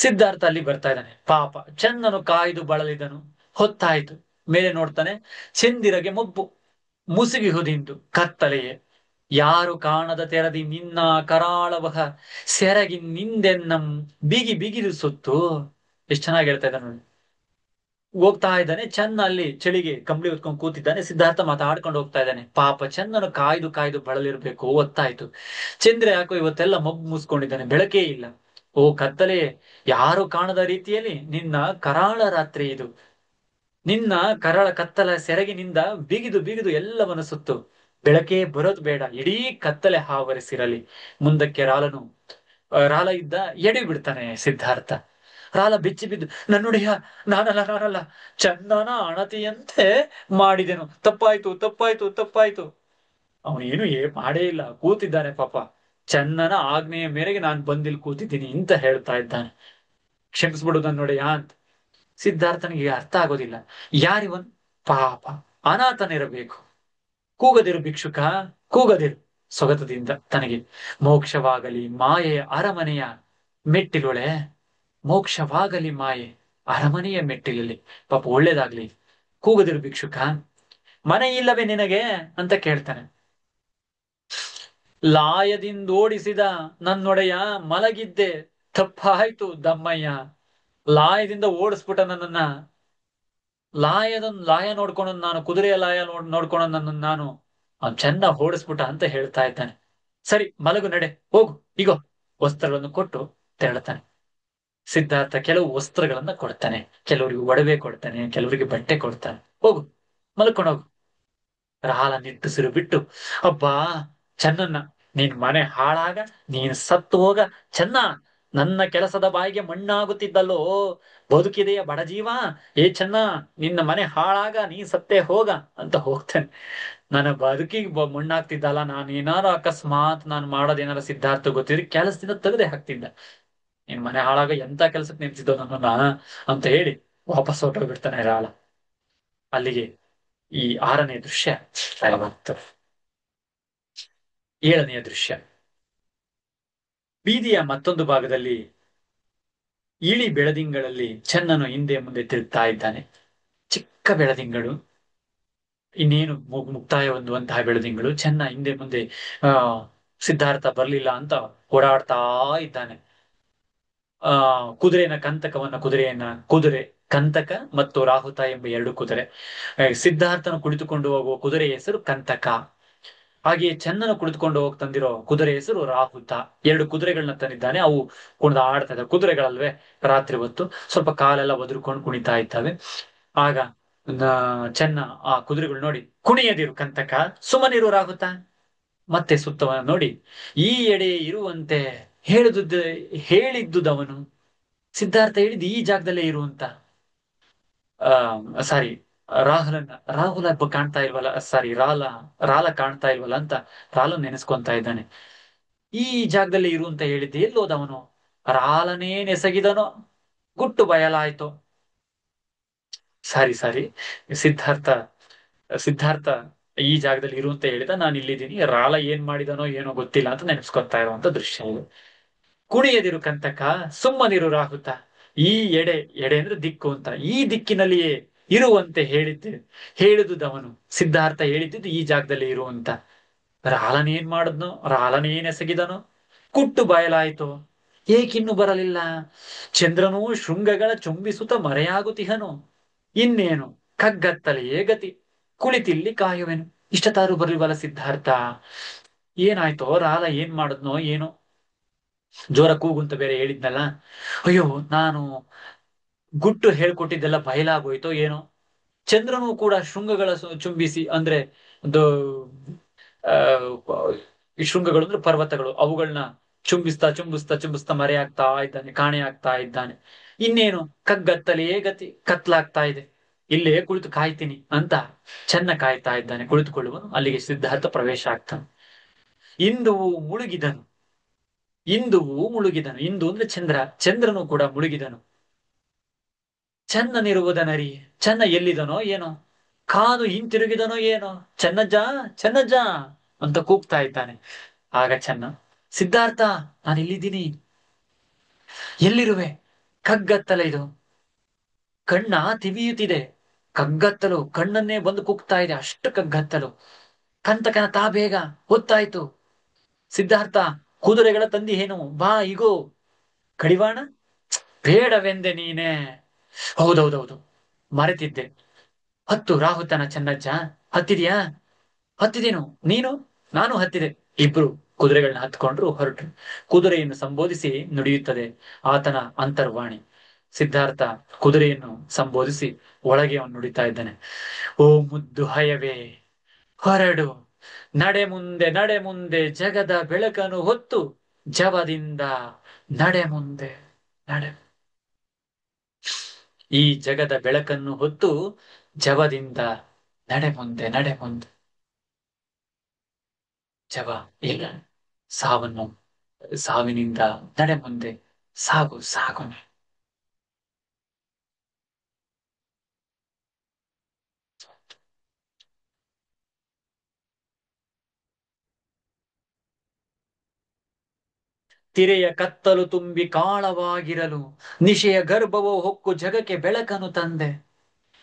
ಸಿದ್ಧಾರ್ಥ ಅಲ್ಲಿ ಬರ್ತಾ ಇದ್ದಾನೆ. ಪಾಪ ಚೆನ್ನನು ಕಾಯ್ದು ಬಳಲಿದನು. ಹೊತ್ತಾಯ್ತು, ಮೇಲೆ ನೋಡ್ತಾನೆ, ಚಂದಿರಗೆ ಮೊಬ್ಬು, ಮುಸುಗಿ ಹುದಿಂತು ಕತ್ತಲೆಯೇ. ಯಾರು ಕಾಣದ ತೆರದಿ ನಿನ್ನ ಕರಾಳವಹ ಸೆರಗಿ ನಿಂದೆನ್ನಂ ಬಿಗಿ ಬಿಗಿದು ಸುತ್ತು. ಎಷ್ಟು ಚೆನ್ನಾಗಿ ಹೇಳ್ತಾ ಇದ್ದಾನೆ ನೋಡಿ. ಹೋಗ್ತಾ ಇದ್ದಾನೆ ಚೆನ್ನ, ಅಲ್ಲಿ ಚಳಿಗೆ ಕಂಬಳಿ ಹೊತ್ಕೊಂಡು ಕೂತಿದ್ದಾನೆ. ಸಿದ್ಧಾರ್ಥ ಮಾತಾಡ್ಕೊಂಡು ಹೋಗ್ತಾ ಇದ್ದಾನೆ. ಪಾಪ ಚೆನ್ನನು ಕಾಯ್ದು ಕಾಯ್ದು ಬಳಲಿರ್ಬೇಕು, ಹೊತ್ತಾಯ್ತು. ಚಂದ್ರ ಯಾಕೋ ಇವತ್ತೆಲ್ಲ ಮಬ್ಬು ಮುಸ್ಕೊಂಡಿದ್ದಾನೆ, ಬೆಳಕೇ ಇಲ್ಲ. ಓ ಕತ್ತಲೆ, ಯಾರು ಕಾಣದ ರೀತಿಯಲ್ಲಿ ನಿನ್ನ ಕರಾಳ ರಾತ್ರಿ ಇದು. ನಿನ್ನ ಕರಾಳ ಕತ್ತಲ ಸೆರಗಿನಿಂದ ಬಿಗಿದು ಬಿಗಿದು ಎಲ್ಲವನ್ನ ಸುತ್ತು. ಬೆಳಕೇ ಬರೋದು ಬೇಡ, ಇಡೀ ಕತ್ತಲೆ ಆವರಿಸಿರಲಿ. ಮುಂದಕ್ಕೆ ರಾಲ ಇದ್ದ ಎಡಿ ಬಿಡ್ತಾನೆ ಸಿದ್ಧಾರ್ಥ. ರಾಲ ಬಿಚ್ಚಿ ಬಿದ್ದು, ನನ್ನುಡೆಯ, ನಾನಲ್ಲ, ಚಂದನ ಅಣತಿಯಂತೆ ಮಾಡಿದೆನು, ತಪ್ಪಾಯ್ತು ತಪ್ಪಾಯ್ತು ತಪ್ಪಾಯ್ತು. ಅವನೇನು ಮಾಡೇ ಇಲ್ಲ, ಕೂತಿದ್ದಾನೆ ಪಾಪ. ಚನ್ನನ ಆಜ್ಞೆಯ ಮೇರೆಗೆ ನಾನು ಬಂದಿಲ್ ಕೂತಿದ್ದೀನಿ ಅಂತ ಹೇಳ್ತಾ ಇದ್ದಾನೆ. ಕ್ಷಮಿಸ್ಬಿಡು ನನ್ನೊಡೆಯ ಅಂತ. ಸಿದ್ಧಾರ್ಥನಿಗೆ ಅರ್ಥ ಆಗೋದಿಲ್ಲ. ಯಾರಿವನ್? ಪಾಪ ಅನಾಥನಿರಬೇಕು. ಕೂಗದಿರು ಭಿಕ್ಷುಕ, ಕೂಗದಿರು. ಸೊಗತದಿಂದ ತನಗೆ ಮೋಕ್ಷವಾಗಲಿ ಮಾಯೆಯ ಅರಮನೆಯ ಮೆಟ್ಟಿಲೊಳೆ, ಮೋಕ್ಷವಾಗಲಿ ಮಾಯೆ ಅರಮನೆಯ ಮೆಟ್ಟಿಲಲ್ಲಿ. ಪಾಪ ಒಳ್ಳೇದಾಗ್ಲಿ, ಕೂಗದಿರು ಭಿಕ್ಷುಕ. ಮನೆ ಇಲ್ಲವೇ ನಿನಗೆ ಅಂತ ಕೇಳ್ತಾನೆ. ಲಾಯದಿಂದೋಡಿಸಿದ ನನ್ನೊಡೆಯ ಮಲಗಿದ್ದೆ, ತಪ್ಪಾಯ್ತು ದಮ್ಮಯ್ಯ. ಲಾಯದಿಂದ ಓಡಿಸ್ಬಿಟ್ಟ ನನ್ನನ್ನ. ಲಾಯ ನೋಡ್ಕೊಂಡು ನಾನು, ಕುದುರೆಯ ಲಾಯ ನೋಡ್ಕೊಂಡು ನನ್ನನ್ನು ನಾನು ಚೆನ್ನಾಗಿ ಓಡಿಸ್ಬಿಟ್ಟ ಅಂತ ಹೇಳ್ತಾ ಇದ್ದಾನೆ. ಸರಿ ಮಲಗು, ನಡೆ, ಹೋಗು, ಈಗೋ ವಸ್ತ್ರಗಳನ್ನು ಕೊಟ್ಟು ತೆರಳುತ್ತಾನೆ. ಸಿದ್ಧಾರ್ಥ ಕೆಲವು ವಸ್ತ್ರಗಳನ್ನ ಕೊಡ್ತಾನೆ, ಕೆಲವರಿಗೆ ಒಡವೆ ಕೊಡ್ತಾನೆ, ಕೆಲವರಿಗೆ ಬಟ್ಟೆ ಕೊಡ್ತಾನೆ. ಹೋಗು, ಮಲ್ಕೊಂಡು ಹೋಗು. ರಾಳ ನಿಟ್ಟುಸಿರು ಬಿಟ್ಟು, ಅಬ್ಬಾ ಚೆನ್ನನ್ನ, ನೀನ್ ಮನೆ ಹಾಳಾಗ, ನೀನ್ ಸತ್ತು ಹೋಗ ಚೆನ್ನ. ನನ್ನ ಕೆಲಸದ ಬಾಯಿಗೆ ಮಣ್ಣಾಗುತ್ತಿದ್ದಲ್ಲೋ, ಬದುಕಿದೆಯ ಬಡಜೀವ. ಏ ಚೆನ್ನ, ನಿನ್ನ ಮನೆ ಹಾಳಾಗ, ನೀ ಸತ್ತೇ ಹೋಗ ಅಂತ ಹೋಗ್ತಾನೆ. ನನ್ನ ಬದುಕಿಗೆ ಮಣ್ಣಾಗ್ತಿದ್ದಲ್ಲ, ನಾನು ಏನಾರು ಅಕಸ್ಮಾತ್ ನಾನು ಮಾಡೋದೇನಾರ ಸಿದ್ಧಾರ್ಥ ಗೊತ್ತಿದ್ರೆ ಕೆಲಸದಿಂದ ತೆಗೆದೇ ಹಾಕ್ತಿದ್ದ. ನಿನ್ ಮನೆ ಹಾಳಾಗ ಎಂತ ಕೆಲ್ಸಕ್ಕೆ ನಿಲ್ಸಿದ್ದೋ ನನ್ನನ್ನ ಅಂತ ಹೇಳಿ ವಾಪಸ್ ಹೊರಟೋಗ್ಬಿಡ್ತಾನೆ ರಾಳ. ಅಲ್ಲಿಗೆ ಈ 6ನೇ ದೃಶ್ಯ. 7ನೆಯ ದೃಶ್ಯ. ಬೀದಿಯ ಮತ್ತೊಂದು ಭಾಗದಲ್ಲಿ ಇಳಿ ಬೆಳದಿಂಗಳಲ್ಲಿ ಚೆನ್ನನು ಹಿಂದೆ ಮುಂದೆ ತಿರುಗ್ತಾ ಇದ್ದಾನೆ. ಚಿಕ್ಕ ಬೆಳದಿಂಗಳು, ಇನ್ನೇನು ಮುಕ್ತಾಯ ಹೊಂದುವಂತಹ ಬೆಳದಿಂಗಳು. ಚೆನ್ನ ಹಿಂದೆ ಮುಂದೆ ಆ ಸಿದ್ಧಾರ್ಥ ಬರ್ಲಿಲ್ಲ ಅಂತ ಓಡಾಡ್ತಾ ಇದ್ದಾನೆ. ಆ ಕುದುರೆ ಕಂತಕ ಮತ್ತು ರಾಹುತ ಎಂಬ 2 ಕುದುರೆ. ಸಿದ್ಧಾರ್ಥನು ಕುಳಿತುಕೊಂಡು ಹೋಗುವ ಕುದುರೆಯ ಹೆಸರು ಕಂತಕ. ಹಾಗೆಯೇ ಚೆನ್ನನು ಕುಳಿತುಕೊಂಡು ತಂದಿರೋ ಕುದುರೆ ಹೆಸರು ರಾಹುತ. 2 ಕುದುರೆಗಳನ್ನ ತಂದಿದ್ದಾನೆ. ಅವು ಕುಣಿದಾಡ್ತಾ ಇದ್ದಾವೆ. ಕುದುರೆಗಳಲ್ವೇ, ರಾತ್ರಿ ಹೊತ್ತು ಸ್ವಲ್ಪ ಕಾಲೆಲ್ಲ ಒದರ್ಕೊಂಡು ಕುಣಿತಾ ಇದ್ದಾವೆ. ಆಗ ಚೆನ್ನ ಆ ಕುದುರೆಗಳು ನೋಡಿ, ಕುಣಿಯದಿರು ಕಂತಕ, ಸುಮ್ಮನಿರು ರಾಹುತ. ಮತ್ತೆ ಸುತ್ತವ ನೋಡಿ, ಈ ಎಡೆ ಇರುವಂತೆ ಹೇಳಿದ್ದುದವನು. ಸಿದ್ಧಾರ್ಥ ಹೇಳಿದ್ದು ಈ ಜಾಗದಲ್ಲೇ ಇರುವಂತ. ಸಾರಿ, ರಾಹುಲ ಹಬ್ಬ ಕಾಣ್ತಾ ಇಲ್ವಲ್ಲ, ಸಾರಿ ರಾಲ ಕಾಣ್ತಾ ಇಲ್ವಲ್ಲ ಅಂತ ರಾಲು ನೆನೆಸ್ಕೊಂತಾ ಇದ್ದಾನೆ. ಈ ಜಾಗದಲ್ಲಿ ಇರು ಅಂತ ಹೇಳಿದ್ದೆ, ಎಲ್ಲೋದವನು? ರಾಲನೇ ನೆಸಗಿದನೋ, ಗುಟ್ಟು ಬಯಲಾಯ್ತು. ಸಾರಿ, ಸಿದ್ಧಾರ್ಥ ಸಿದ್ಧಾರ್ಥ ಈ ಜಾಗದಲ್ಲಿ ಇರು ಅಂತ ಹೇಳಿದ, ನಾನು ಇಲ್ಲಿದ್ದೀನಿ, ರಾಲ ಏನ್ ಮಾಡಿದನೋ ಏನೋ ಗೊತ್ತಿಲ್ಲ ಅಂತ ನೆನೆಸ್ಕೊತಾ ಇರುವಂತ ದೃಶ್ಯ ಇದು. ಕುಣಿಯದಿರು ಕಂತಕ, ಸುಮ್ಮನಿರು ರಾಹುತ. ಈ ಎಡೆ ಅಂದ್ರೆ ದಿಕ್ಕು ಅಂತ, ಈ ದಿಕ್ಕಿನಲ್ಲಿಯೇ ಇರುವಂತೆ ಹೇಳಿದುದವನು. ಸಿದ್ಧಾರ್ಥ ಹೇಳಿದ್ದು ಈ ಜಾಗದಲ್ಲಿ ಇರುವಂತ. ರಾಲನೇನ್ ಮಾಡಿದ್ನೋ, ರಾಲನೇನ್ ಎಸಗಿದನೋ, ಕುಟ್ಟು ಬಯಲಾಯ್ತು. ಏಕಿನ್ನು ಬರಲಿಲ್ಲ? ಚಂದ್ರನೂ ಶೃಂಗಗಳ ಚುಂಬಿಸುತ್ತ ಮರೆಯಾಗುತ್ತಿಹನು. ಇನ್ನೇನು ಕಗ್ಗತ್ತಲೆಯೇ ಗತಿ, ಕುಳಿತಿಲ್ಲಿ ಕಾಯುವೆನು. ಇಷ್ಟತಾರು ಬರಲಿವಲ್ಲ ಸಿದ್ಧಾರ್ಥ. ಏನಾಯ್ತೋ, ರಾಲ ಏನ್ ಮಾಡಿದ್ನೋ ಏನೋ, ಜೋರ ಕೂಗುಂತ ಬೇರೆ ಹೇಳಿದ್ನಲ್ಲ. ಅಯ್ಯೋ, ನಾನು ಗುಟ್ಟು ಹೇಳ್ಕೊಟ್ಟಿದ್ದೆಲ್ಲ ಬಯಲಾಗೋಯ್ತೋ ಏನೋ. ಚಂದ್ರನು ಕೂಡ ಶೃಂಗಗಳ ಚುಂಬಿಸಿ, ಅಂದ್ರೆ ಒಂದು ಆ ಈ ಶೃಂಗಗಳು ಅಂದ್ರೆ ಪರ್ವತಗಳು, ಅವುಗಳನ್ನ ಚುಂಬಿಸ್ತಾ ಮರೆಯಾಗ್ತಾ ಇದ್ದಾನೆ, ಕಾಣೆ ಆಗ್ತಾ ಇದ್ದಾನೆ. ಇನ್ನೇನು ಕಗ್ಗತ್ತಲೆಯೇ ಗತಿ, ಕತ್ಲಾಗ್ತಾ ಇದೆ, ಇಲ್ಲೇ ಕುಳಿತು ಕಾಯ್ತೀನಿ ಅಂತ ಚೆನ್ನ ಕಾಯ್ತಾ ಇದ್ದಾನೆ. ಕುಳಿತುಕೊಳ್ಳುವನು. ಅಲ್ಲಿಗೆ ಸಿದ್ಧಾರ್ಥ ಪ್ರವೇಶ ಆಗ್ತಾನೆ. ಇಂದುವು ಮುಳುಗಿದನು. ಇಂದು ಅಂದ್ರೆ ಚಂದ್ರನು ಕೂಡ ಮುಳುಗಿದನು. ಚೆನ್ನನಿರುವುದನರಿ. ಚೆನ್ನ ಎಲ್ಲಿದನೋ ಏನೋ, ಕಾದು ಹಿಂತಿರುಗಿದನೋ ಏನೋ. ಚೆನ್ನಜ್ಜ ಅಂತ ಕೂಗ್ತಾ ಇದ್ದಾನೆ. ಆಗ ಚೆನ್ನ, ಸಿದ್ಧಾರ್ಥ, ನಾನು ಇಲ್ಲಿದ್ದೀನಿ. ಎಲ್ಲಿರುವೆ? ಕಗ್ಗತ್ತಲ ಇದು, ಕಣ್ಣ ತಿವಿಯುತ್ತಿದೆ. ಕಗ್ಗತ್ತಲು ಕಣ್ಣನ್ನೇ ಬಂದು ಕುಗ್ತಾ ಇದೆ, ಅಷ್ಟು ಕಗ್ಗತ್ತಲು. ಕಂತಕನ ತಾ ಬೇಗ, ಹೊತ್ತಾಯ್ತು. ಸಿದ್ಧಾರ್ಥ, ಕುದುರೆಗಳ ತಂದಿ ಏನು, ಬಾ ಇಗೋ. ಕಡಿವಾಣ ಬೇಡವೆಂದೆ ನೀನೆ. ಹೌದೌದೌದು, ಮರೆತಿದ್ದೆ. ಹತ್ತು ರಾಹುತನ ಚೆನ್ನಜ್ಜ. ಹತ್ತಿದ್ಯಾ? ಹತ್ತಿದೇನು ನೀನು? ನಾನು ಹತ್ತಿದೆ. ಇಬ್ರು ಕುದುರೆಗಳನ್ನ ಹತ್ಕೊಂಡ್ರು, ಹೊರಟು. ಕುದುರೆಯನ್ನು ಸಂಬೋಧಿಸಿ ನುಡಿಯುತ್ತದೆ ಆತನ ಅಂತರ್ವಾಣಿ. ಸಿದ್ಧಾರ್ಥ ಕುದುರೆಯನ್ನು ಸಂಬೋಧಿಸಿ ಒಳಗೆ ಅವನು ನುಡಿತಾ ಇದ್ದಾನೆ. ಓ ಮುದ್ದು ಹಯವೇ, ಹೊರಡು, ನಡೆ ಮುಂದೆ ಜಗದ ಬೆಳಕನ್ನು ಹೊತ್ತು, ಜವದಿಂದ ನಡೆ ಮುಂದೆ. ನಡೆ, ಈ ಜಗದ ಬೆಳಕನ್ನು ಹೊತ್ತು ಜವದಿಂದ ನಡೆ ಮುಂದೆ. ಜವ ಇಲ್ಲ, ಸಾವಿನಿಂದ ನಡೆ ಮುಂದೆ, ಸಾಗು. ತಿರೆಯ ಕತ್ತಲು ತುಂಬಿ ಕಾಳವಾಗಿರಲು, ನಿಶೆಯ ಗರ್ಭವೋ ಹೊಕ್ಕು ಜಗಕ್ಕೆ ಬೆಳಕನ್ನು ತಂದೆ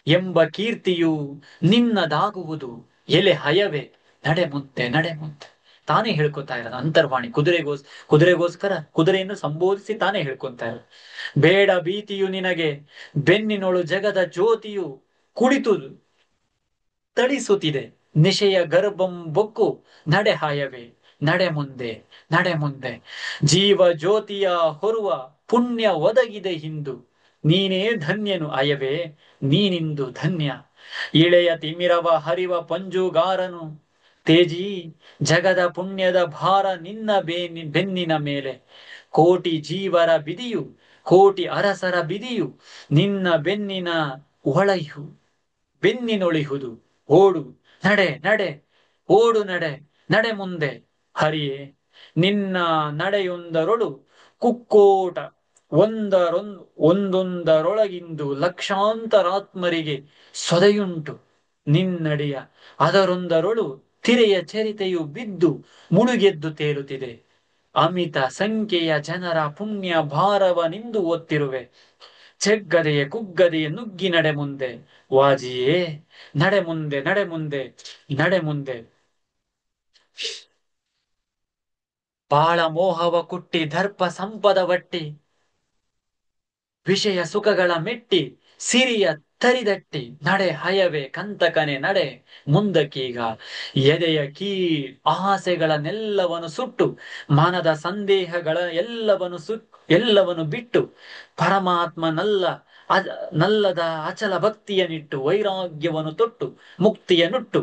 ಎಂಬ ಕೀರ್ತಿಯು ನಿನ್ನದಾಗುವುದು. ಎಲೆ ಹಯವೇ, ನಡೆ ಮುಂದೆ. ತಾನೇ ಹೇಳ್ಕೊತಾ ಇರೋದು ಅಂತರ್ವಾಣಿ. ಕುದುರೆಗೋಸ್ಕರ ಕುದುರೆಯನ್ನು ಸಂಬೋಧಿಸಿ ತಾನೇ ಹೇಳ್ಕೊತಾ ಇರೋದು. ಬೇಡ ಭೀತಿಯು ನಿನಗೆ, ಬೆನ್ನಿನೊಳು ಜಗದ ಜ್ಯೋತಿಯು ಕುಳಿತು ತಳಿಸುತ್ತಿದೆ. ನಿಶೆಯ ಗರ್ಭಂ ಬೊಕ್ಕು ನಡೆ ಹಾಯವೇ, ನಡೆ ಮುಂದೆ. ಜೀವ ಜ್ಯೋತಿಯ ಹೊರುವ ಪುಣ್ಯ ಒದಗಿದೆ ಹಿಂದು. ನೀನೇ ಧನ್ಯನು ಅಯವೇ, ನೀನಿಂದು ಧನ್ಯ. ಇಳೆಯ ತಿಮಿರವ ಹರಿವ ಪಂಜುಗಾರನು ತೇಜಿ, ಜಗದ ಪುಣ್ಯದ ಭಾರ ನಿನ್ನ ಬೆನ್ನಿನ ಮೇಲೆ. ಕೋಟಿ ಜೀವರ ಬಿದಿಯು, ಕೋಟಿ ಅರಸರ ಬಿದಿಯು ನಿನ್ನ ಬೆನ್ನಿನೊಳಿಹುದು. ಓಡು ಓಡು ನಡೆ ಮುಂದೆ. ಹರಿಯೇ, ನಿನ್ನ ನಡೆಯೊಂದರೊಳು ಕುಕ್ಕೋಟ ಒಂದೊಂದರೊಳಗಿಂದು ಲಕ್ಷಾಂತರಾತ್ಮರಿಗೆ ಸೊದೆಯುಂಟು. ನಿನ್ನಡಿಯ ಅದರೊಂದರೊಳು ತಿರೆಯ ಚರಿತೆಯು ಬಿದ್ದು ಮುಳುಗೆದ್ದು ತೇಲುತ್ತಿದೆ. ಅಮಿತ ಸಂಖ್ಯೆಯ ಜನರ ಪುಣ್ಯ ಭಾರವನಿಂದು ಒತ್ತಿರುವೆ. ಚೆಗ್ಗದೆಯ ಕುಗ್ಗದೆಯ ನುಗ್ಗಿ ನಡೆ ಮುಂದೆ ವಾಜಿಯೇ, ನಡೆ ಮುಂದೆ ನಡೆ ಮುಂದೆ ನಡೆ ಮುಂದೆ. ಬಾಳ ಮೋಹವ ಕುಟ್ಟಿ ದರ್ಪ ಸಂಪದ ಬಟ್ಟಿ ವಿಷಯ ಸುಖಗಳ ಮೆಟ್ಟಿ ಸಿರಿಯ ತರಿದಟ್ಟಿ ನಡೆ ಹಯವೇ ಕಂತಕನೆ ನಡೆ ಮುಂದಕ್ಕೀಗ. ಎದೆಯ ಆಸೆಗಳನ್ನೆಲ್ಲವನ್ನು ಸುಟ್ಟು ಮನದ ಸಂದೇಹಗಳ ಎಲ್ಲವನ್ನು ಬಿಟ್ಟು ಪರಮಾತ್ಮನಲ್ಲ ನಲ್ಲದ ಅಚಲ ಭಕ್ತಿಯನ್ನಿಟ್ಟು ವೈರಾಗ್ಯವನ್ನು ತೊಟ್ಟು ಮುಕ್ತಿಯ ನುಟ್ಟು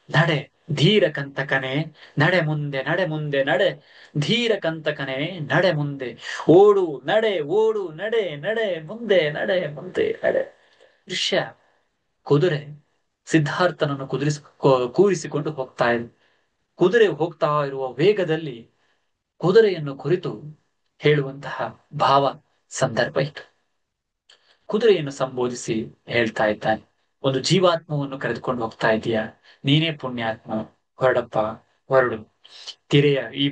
ನಡೆ ಧೀರ ಕಂತಕನೆ ನಡೆ ಮುಂದೆ ನಡೆ ಮುಂದೆ ನಡೆ ಧೀರ ಕಂತಕನೆ ನಡೆ ಮುಂದೆ. ಓಡು ನಡೆ ನಡೆ ಮುಂದೆ ನಡೆ ಮುಂದೆ ನಡೆ. ದೃಶ್ಯ ಕುದುರೆ ಸಿದ್ಧಾರ್ಥನನ್ನು ಕೂರಿಸಿಕೊಂಡು ಹೋಗ್ತಾ ಇದೆ. ಕುದುರೆ ಹೋಗ್ತಾ ಇರುವ ವೇಗದಲ್ಲಿ ಕುದುರೆಯನ್ನು ಕುರಿತು ಹೇಳುವಂತಹ ಭಾವ ಸಂದರ್ಭ ಇತ್ತು. ಕುದುರೆಯನ್ನು ಸಂಬೋಧಿಸಿ ಹೇಳ್ತಾ ಇದ್ದಾನೆ, ಒಂದು ಜೀವಾತ್ಮವನ್ನು ಕರೆದುಕೊಂಡು ಹೋಗ್ತಾ ಇದೀಯ, ನೀನೇ ಪುಣ್ಯಾತ್ಮ, ಹೊರಡಪ್ಪ ಹೊರಡು. ತಿರೆಯ ಈ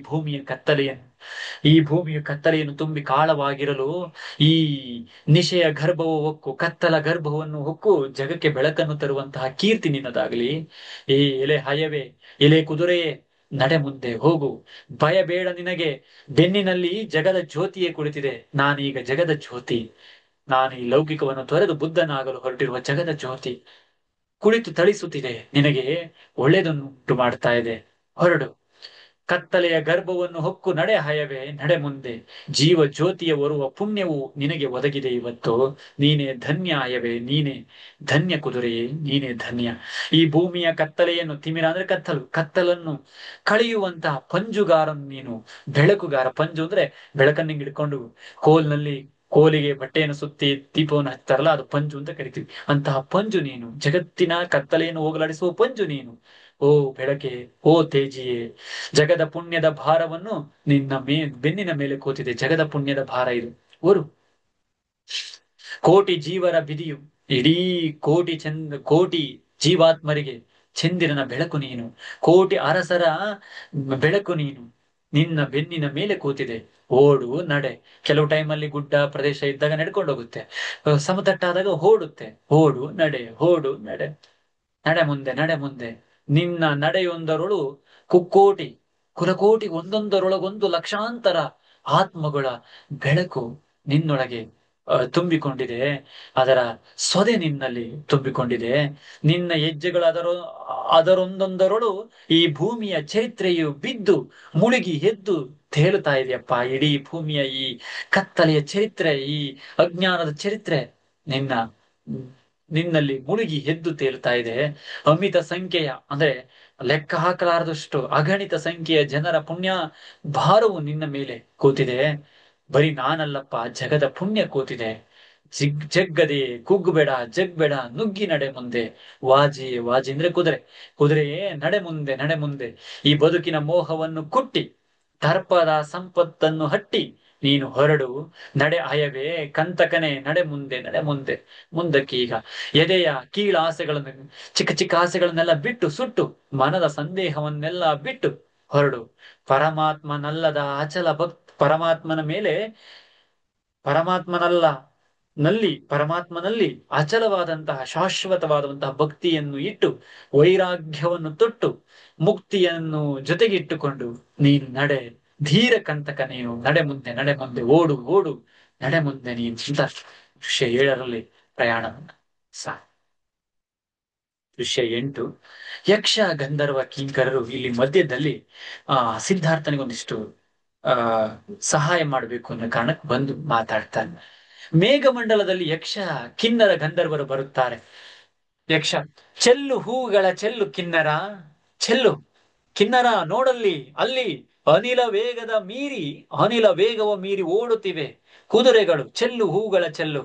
ಭೂಮಿಯ ಕತ್ತಲೆಯನ್ನು ತುಂಬಿ ಕಾಳವಾಗಿರಲು ಈ ನಿಶೆಯ ಗರ್ಭವು ಹೊಕ್ಕು ಕತ್ತಲ ಗರ್ಭವನ್ನು ಹೊಕ್ಕು ಜಗಕ್ಕೆ ಬೆಳಕನ್ನು ತರುವಂತಹ ಕೀರ್ತಿ ನಿನ್ನದಾಗಲಿ. ಎಲೆ ಹಯವೇ, ಎಲೆ ಕುದುರೆಯೇ, ನಡೆ ಮುಂದೆ ಹೋಗು, ಭಯ ಬೇಡ ನಿನಗೆ. ಬೆನ್ನಿನಲ್ಲಿ ಜಗದ ಜ್ಯೋತಿಯೇ ಕುಳಿತಿದೆ. ನಾನೀಗ ಜಗದ ಜ್ಯೋತಿ, ನಾನು ಈ ಲೌಕಿಕವನ್ನು ತೊರೆದು ಬುದ್ಧನಾಗಲು ಹೊರಟಿರುವ ಜಗದ ಜ್ಯೋತಿ ಕುಳಿತು ಥಳಿಸುತ್ತಿದೆ. ನಿನಗೆ ಒಳ್ಳೆಯದನ್ನುಂಟು ಮಾಡ್ತಾ ಇದೆ, ಹೊರಡು. ಕತ್ತಲೆಯ ಗರ್ಭವನ್ನು ಹೊಕ್ಕು ನಡೆ ಹಯವೇ, ನಡೆ ಮುಂದೆ. ಜೀವ ಜ್ಯೋತಿಯ ಬರುವ ಪುಣ್ಯವು ನಿನಗೆ ಒದಗಿದೆ ಇವತ್ತು. ನೀನೇ ಧನ್ಯ ಹಯವೇ, ನೀನೇ ಧನ್ಯ ಕುದುರೆಯೇ, ನೀನೇ ಧನ್ಯ. ಈ ಭೂಮಿಯ ಕತ್ತಲೆಯನ್ನು, ತಿಮಿರ ಅಂದ್ರೆ ಕತ್ತಲನ್ನು ಕಳೆಯುವಂತಹ ಪಂಜುಗಾರನು ನೀನು, ಬೆಳಕುಗಾರ. ಪಂಜು ಅಂದ್ರೆ ಬೆಳಕನ್ನು ಹಿಡ್ಕೊಂಡು ಕೋಲಿಗೆ ಬಟ್ಟೆಯನ್ನು ಸುತ್ತಿ ದೀಪವನ್ನು ಹಚ್ತಾರಲ್ಲ, ಅದು ಪಂಜು ಅಂತ ಕರಿತೀವಿ. ಅಂತಹ ಪಂಜು ನೀನು, ಜಗತ್ತಿನ ಕತ್ತಲೆಯನ್ನು ಹೋಗಲಾಡಿಸುವ ಪಂಜು ನೀನು. ಓ ಬೆಳಕೆ, ಓ ತೇಜಿಯೇ, ಜಗದ ಪುಣ್ಯದ ಭಾರವನ್ನು ನಿನ್ನ ಬೆನ್ನಿನ ಮೇಲೆ ಕೂತಿದೆ. ಜಗದ ಪುಣ್ಯದ ಭಾರ ಇದು. ಓರು, ಕೋಟಿ ಜೀವರ ಬಿದಿಯು, ಇಡೀ ಕೋಟಿ ಜೀವಾತ್ಮರಿಗೆ ಚಂದಿರನ ಬೆಳಕು ನೀನು, ಕೋಟಿ ಅರಸರ ಬೆಳಕು ನೀನು. ನಿನ್ನ ಬೆನ್ನಿನ ಮೇಲೆ ಕೂತಿದೆ. ಓಡು ನಡೆ. ಕೆಲವು ಟೈಮಲ್ಲಿ ಗುಡ್ಡ ಪ್ರದೇಶ ಇದ್ದಾಗ ನಡ್ಕೊಂಡು ಹೋಗುತ್ತೆ, ಸಮತಟ್ಟಾದಾಗ ಓಡುತ್ತೆ. ಓಡು ನಡೆ, ಓಡು ನಡೆ, ನಡೆ ಮುಂದೆ ನಡೆ ಮುಂದೆ. ನಿನ್ನ ನಡೆಯೊಂದರೊಳು ಕುಲಕೋಟಿ ಒಂದೊಂದರೊಳಗೊಂದು ಲಕ್ಷಾಂತರ ಆತ್ಮಗಳ ಬೆಳಕು ನಿನ್ನೊಳಗೆ ತುಂಬಿಕೊಂಡಿದೆ. ಅದರ ಸೊದೆ ನಿನ್ನಲ್ಲಿ ತುಂಬಿಕೊಂಡಿದೆ. ನಿನ್ನ ಹೆಜ್ಜೆಗಳು ಅದರೊಂದೊಂದರೊಳು ಈ ಭೂಮಿಯ ಚರಿತ್ರೆಯು ಬಿದ್ದು ಮುಳುಗಿ ಎದ್ದು ತೇಲುತ್ತಾ ಇದೆಯಪ್ಪ. ಇಡೀ ಭೂಮಿಯ ಈ ಕತ್ತಲೆಯ ಚರಿತ್ರೆ, ಈ ಅಜ್ಞಾನದ ಚರಿತ್ರೆ ನಿನ್ನಲ್ಲಿ ಮುಳುಗಿ ಎದ್ದು ತೇಲುತ್ತಾ ಇದೆ. ಅಮಿತ ಸಂಖ್ಯೆಯ ಅಂದ್ರೆ ಲೆಕ್ಕ ಹಾಕಲಾರದಷ್ಟು ಅಗಣಿತ ಸಂಖ್ಯೆಯ ಜನರ ಪುಣ್ಯ ಭಾರವು ನಿನ್ನ ಮೇಲೆ ಕೂತಿದೆ. ಬರೀ ನಾನಲ್ಲಪ್ಪ, ಜಗದ ಪುಣ್ಯ ಕೂತಿದೆ. ಜಗ್ಗದೆ ಕುಗ್ಗುಬೇಡ, ಜಗ್ಬೇಡ, ನುಗ್ಗಿ ನಡೆ ಮುಂದೆ. ವಾಜಿ ಅಂದ್ರೆ ಕುದುರೆಯೇ ನಡೆ ಮುಂದೆ ನಡೆ ಮುಂದೆ. ಈ ಬದುಕಿನ ಮೋಹವನ್ನು ಕುಟ್ಟಿ ದರ್ಪದ ಸಂಪತ್ತನ್ನು ಹಟ್ಟಿ ನೀನು ಹೊರಡು. ನಡೆ ಅಯವೇ ಕಂತಕನೆ, ನಡೆ ಮುಂದೆ ನಡೆ ಮುಂದೆ ಮುಂದಕ್ಕೀಗ. ಎದೆಯ ಆಸೆಗಳನ್ನು, ಚಿಕ್ಕ ಚಿಕ್ಕ ಆಸೆಗಳನ್ನೆಲ್ಲ ಬಿಟ್ಟು ಸುಟ್ಟು ಮನದ ಸಂದೇಹವನ್ನೆಲ್ಲ ಬಿಟ್ಟು ಹೊರಡು. ಪರಮಾತ್ಮನಲ್ಲದ ಅಚಲ ಪರಮಾತ್ಮನ ಮೇಲೆ ಪರಮಾತ್ಮನಲ್ಲಿ ಅಚಲವಾದಂತಹ ಶಾಶ್ವತವಾದಂತಹ ಭಕ್ತಿಯನ್ನು ಇಟ್ಟು ವೈರಾಗ್ಯವನ್ನು ತೊಟ್ಟು ಮುಕ್ತಿಯನ್ನು ಜೊತೆಗಿಟ್ಟುಕೊಂಡು ನೀನು ನಡೆ. ಧೀರ ಕಂತಕ ನೀನು, ನಡೆ ಮುಂದೆ ನಡೆ ಮುಂದೆ. ಓಡು ನಡೆ ಮುಂದೆ ನೀನು. ದೃಶ್ಯ 7ರಲ್ಲಿ ಪ್ರಯಾಣವನ್ನ ದೃಶ್ಯ 8. ಯಕ್ಷ ಗಂಧರ್ವ ಕಿಂಕರರು ಇಲ್ಲಿ ಮಧ್ಯದಲ್ಲಿ ಸಿದ್ಧಾರ್ಥನಿಗೊಂದಿಷ್ಟು ಸಹಾಯ ಮಾಡಬೇಕು ಅನ್ನೋ ಕಾರಣಕ್ಕೆ ಬಂದು ಮಾತಾಡ್ತಾನೆ. ಮೇಘಮಂಡಲದಲ್ಲಿ ಯಕ್ಷ ಕಿನ್ನರ ಗಂಧರ್ವರು ಬರುತ್ತಾರೆ. ಯಕ್ಷ, ಚೆಲ್ಲು ಹೂಗಳ ಚೆಲ್ಲು ಕಿನ್ನರ, ಚೆಲ್ಲು ಕಿನ್ನರ ನೋಡಲ್ಲಿ, ಅಲ್ಲಿ ಅನಿಲ ವೇಗವ ಮೀರಿ ಓಡುತ್ತಿವೆ ಕುದುರೆಗಳು. ಚೆಲ್ಲು ಹೂಗಳ ಚೆಲ್ಲು,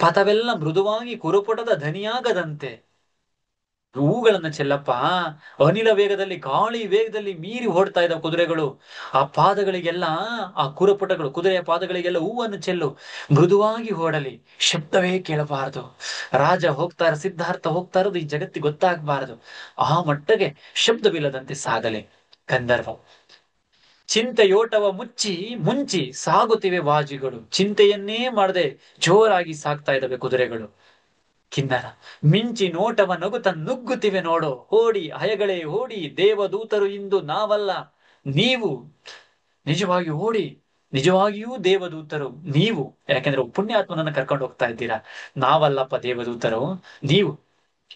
ಪಥವೆಲ್ಲ ಮೃದುವಾಗಿ ಕುರುಪುಟದ ಧನಿಯಾಗದಂತೆ. ಹೂಗಳನ್ನ ಚೆಲ್ಲಪ್ಪ. ಅನಿಲ ವೇಗದಲ್ಲಿ, ಗಾಳಿ ವೇಗದಲ್ಲಿ ಮೀರಿ ಓಡ್ತಾ ಇದ್ದ ಕುದುರೆಗಳು. ಆ ಪಾದಗಳಿಗೆಲ್ಲ, ಆ ಕುರಪುಟಗಳು, ಕುದುರೆಯ ಪಾದಗಳಿಗೆಲ್ಲ ಹೂವನ್ನು ಚೆಲ್ಲು. ಮೃದುವಾಗಿ ಓಡಲಿ, ಶಬ್ದವೇ ಕೇಳಬಾರದು. ರಾಜ ಹೋಗ್ತಾರ, ಸಿದ್ಧಾರ್ಥ ಹೋಗ್ತಾ ಇರೋದು ಈ ಜಗತ್ತಿಗೆ ಗೊತ್ತಾಗಬಾರದು. ಆ ಮಟ್ಟಗೆ ಶಬ್ದವಿಲ್ಲದಂತೆ ಸಾಗಲಿ. ಗಂಧರ್ವ ಚಿಂತೆಯೋಟವ ಮುಂಚಿ ಸಾಗುತ್ತಿವೆ ವಾಜಿಗಳು. ಚಿಂತೆಯನ್ನೇ ಮಾಡದೆ ಜೋರಾಗಿ ಸಾಗ್ತಾ ಇದ್ದಾವೆ ಕುದುರೆಗಳು. ಕಿನ್ನರ ಮಿಂಚಿ ನೋಟವ ನಗುತ್ತ ನುಗ್ಗುತ್ತಿವೆ ನೋಡು. ಓಡಿ ಹಯಗಳೇ ಓಡಿ, ದೇವದೂತರು ಇಂದು ನಾವಲ್ಲ ನೀವು. ನಿಜವಾಗಿ ಓಡಿ, ನಿಜವಾಗಿಯೂ ದೇವದೂತರು ನೀವು. ಯಾಕೆಂದ್ರೆ ಪುಣ್ಯಾತ್ಮನನ್ನ ಕರ್ಕೊಂಡು ಹೋಗ್ತಾ ಇದ್ದೀರಾ. ನಾವಲ್ಲಪ್ಪ ದೇವದೂತರು, ನೀವು.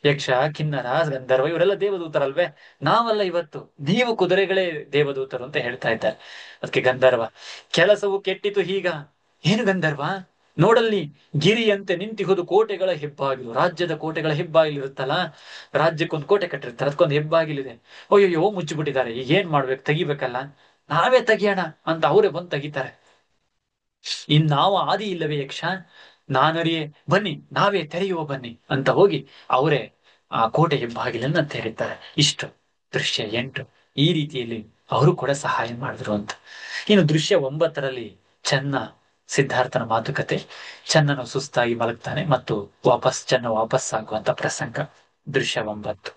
ಯಕ್ಷ, ಕಿನ್ನರ, ಗಂಧರ್ವ ಇವರೆಲ್ಲ ದೇವದೂತರಲ್ವೇ? ನಾವಲ್ಲ ಇವತ್ತು, ನೀವು ಕುದುರೆಗಳೇ ದೇವದೂತರು ಅಂತ ಹೇಳ್ತಾ ಇದ್ದಾರೆ. ಅದಕ್ಕೆ ಗಂಧರ್ವ, ಕೆಲಸವು ಕೆಟ್ಟಿತು ಹೀಗ. ಏನು ಗಂಧರ್ವ? ನೋಡಲ್ಲಿ ಗಿರಿಯಂತೆ ನಿಂತಿಹುದು ಕೋಟೆಗಳ ಹೆಬ್ಬಾಗಿಲು. ರಾಜ್ಯದ ಕೋಟೆಗಳ ಹೆಬ್ಬಾಗಿಲು ಇರುತ್ತಲ್ಲ, ರಾಜ್ಯಕ್ಕೊಂದು ಕೋಟೆ ಕಟ್ಟಿರ್ತಾರೆ, ಅದಕ್ಕೊಂದು ಹೆಬ್ಬಾಗಿಲಿದೆ. ಅಯ್ಯೋ ಮುಚ್ಚಿಬಿಟ್ಟಿದ್ದಾರೆ. ಈಗ ಏನ್ ಮಾಡ್ಬೇಕು? ತೆಗಿಬೇಕಲ್ಲ, ನಾವೇ ತೆಗಿಯೋಣ ಅಂತ ಅವರೇ ಬಂದು ತೆಗಿತಾರೆ. ಇನ್ನಾವ ಆದಿ ಇಲ್ಲವೇ ಯಕ್ಷ? ನಾನರಿಯೇ, ಬನ್ನಿ ನಾವೇ ತೆರೆಯುವ ಬನ್ನಿ ಅಂತ ಹೋಗಿ ಅವರೇ ಆ ಕೋಟೆ ಹೆಬ್ಬಾಗಿಲನ್ನ ತೆರೀತಾರೆ. ಇಷ್ಟು ದೃಶ್ಯ 8 ಈ ರೀತಿಯಲ್ಲಿ ಅವರು ಕೂಡ ಸಹಾಯ ಮಾಡಿದ್ರು ಅಂತ. ಇನ್ನು ದೃಶ್ಯ 9ರಲ್ಲಿ ಚೆನ್ನ ಸಿದ್ಧಾರ್ಥನ ಮಾತುಕತೆ. ಚೆನ್ನನು ಸುಸ್ತಾಗಿ ಮಲಗ್ತಾನೆ ಮತ್ತು ಚೆನ್ನ ವಾಪಸ್ ಆಗುವಂತ ಪ್ರಸಂಗ ದೃಶ್ಯ 9.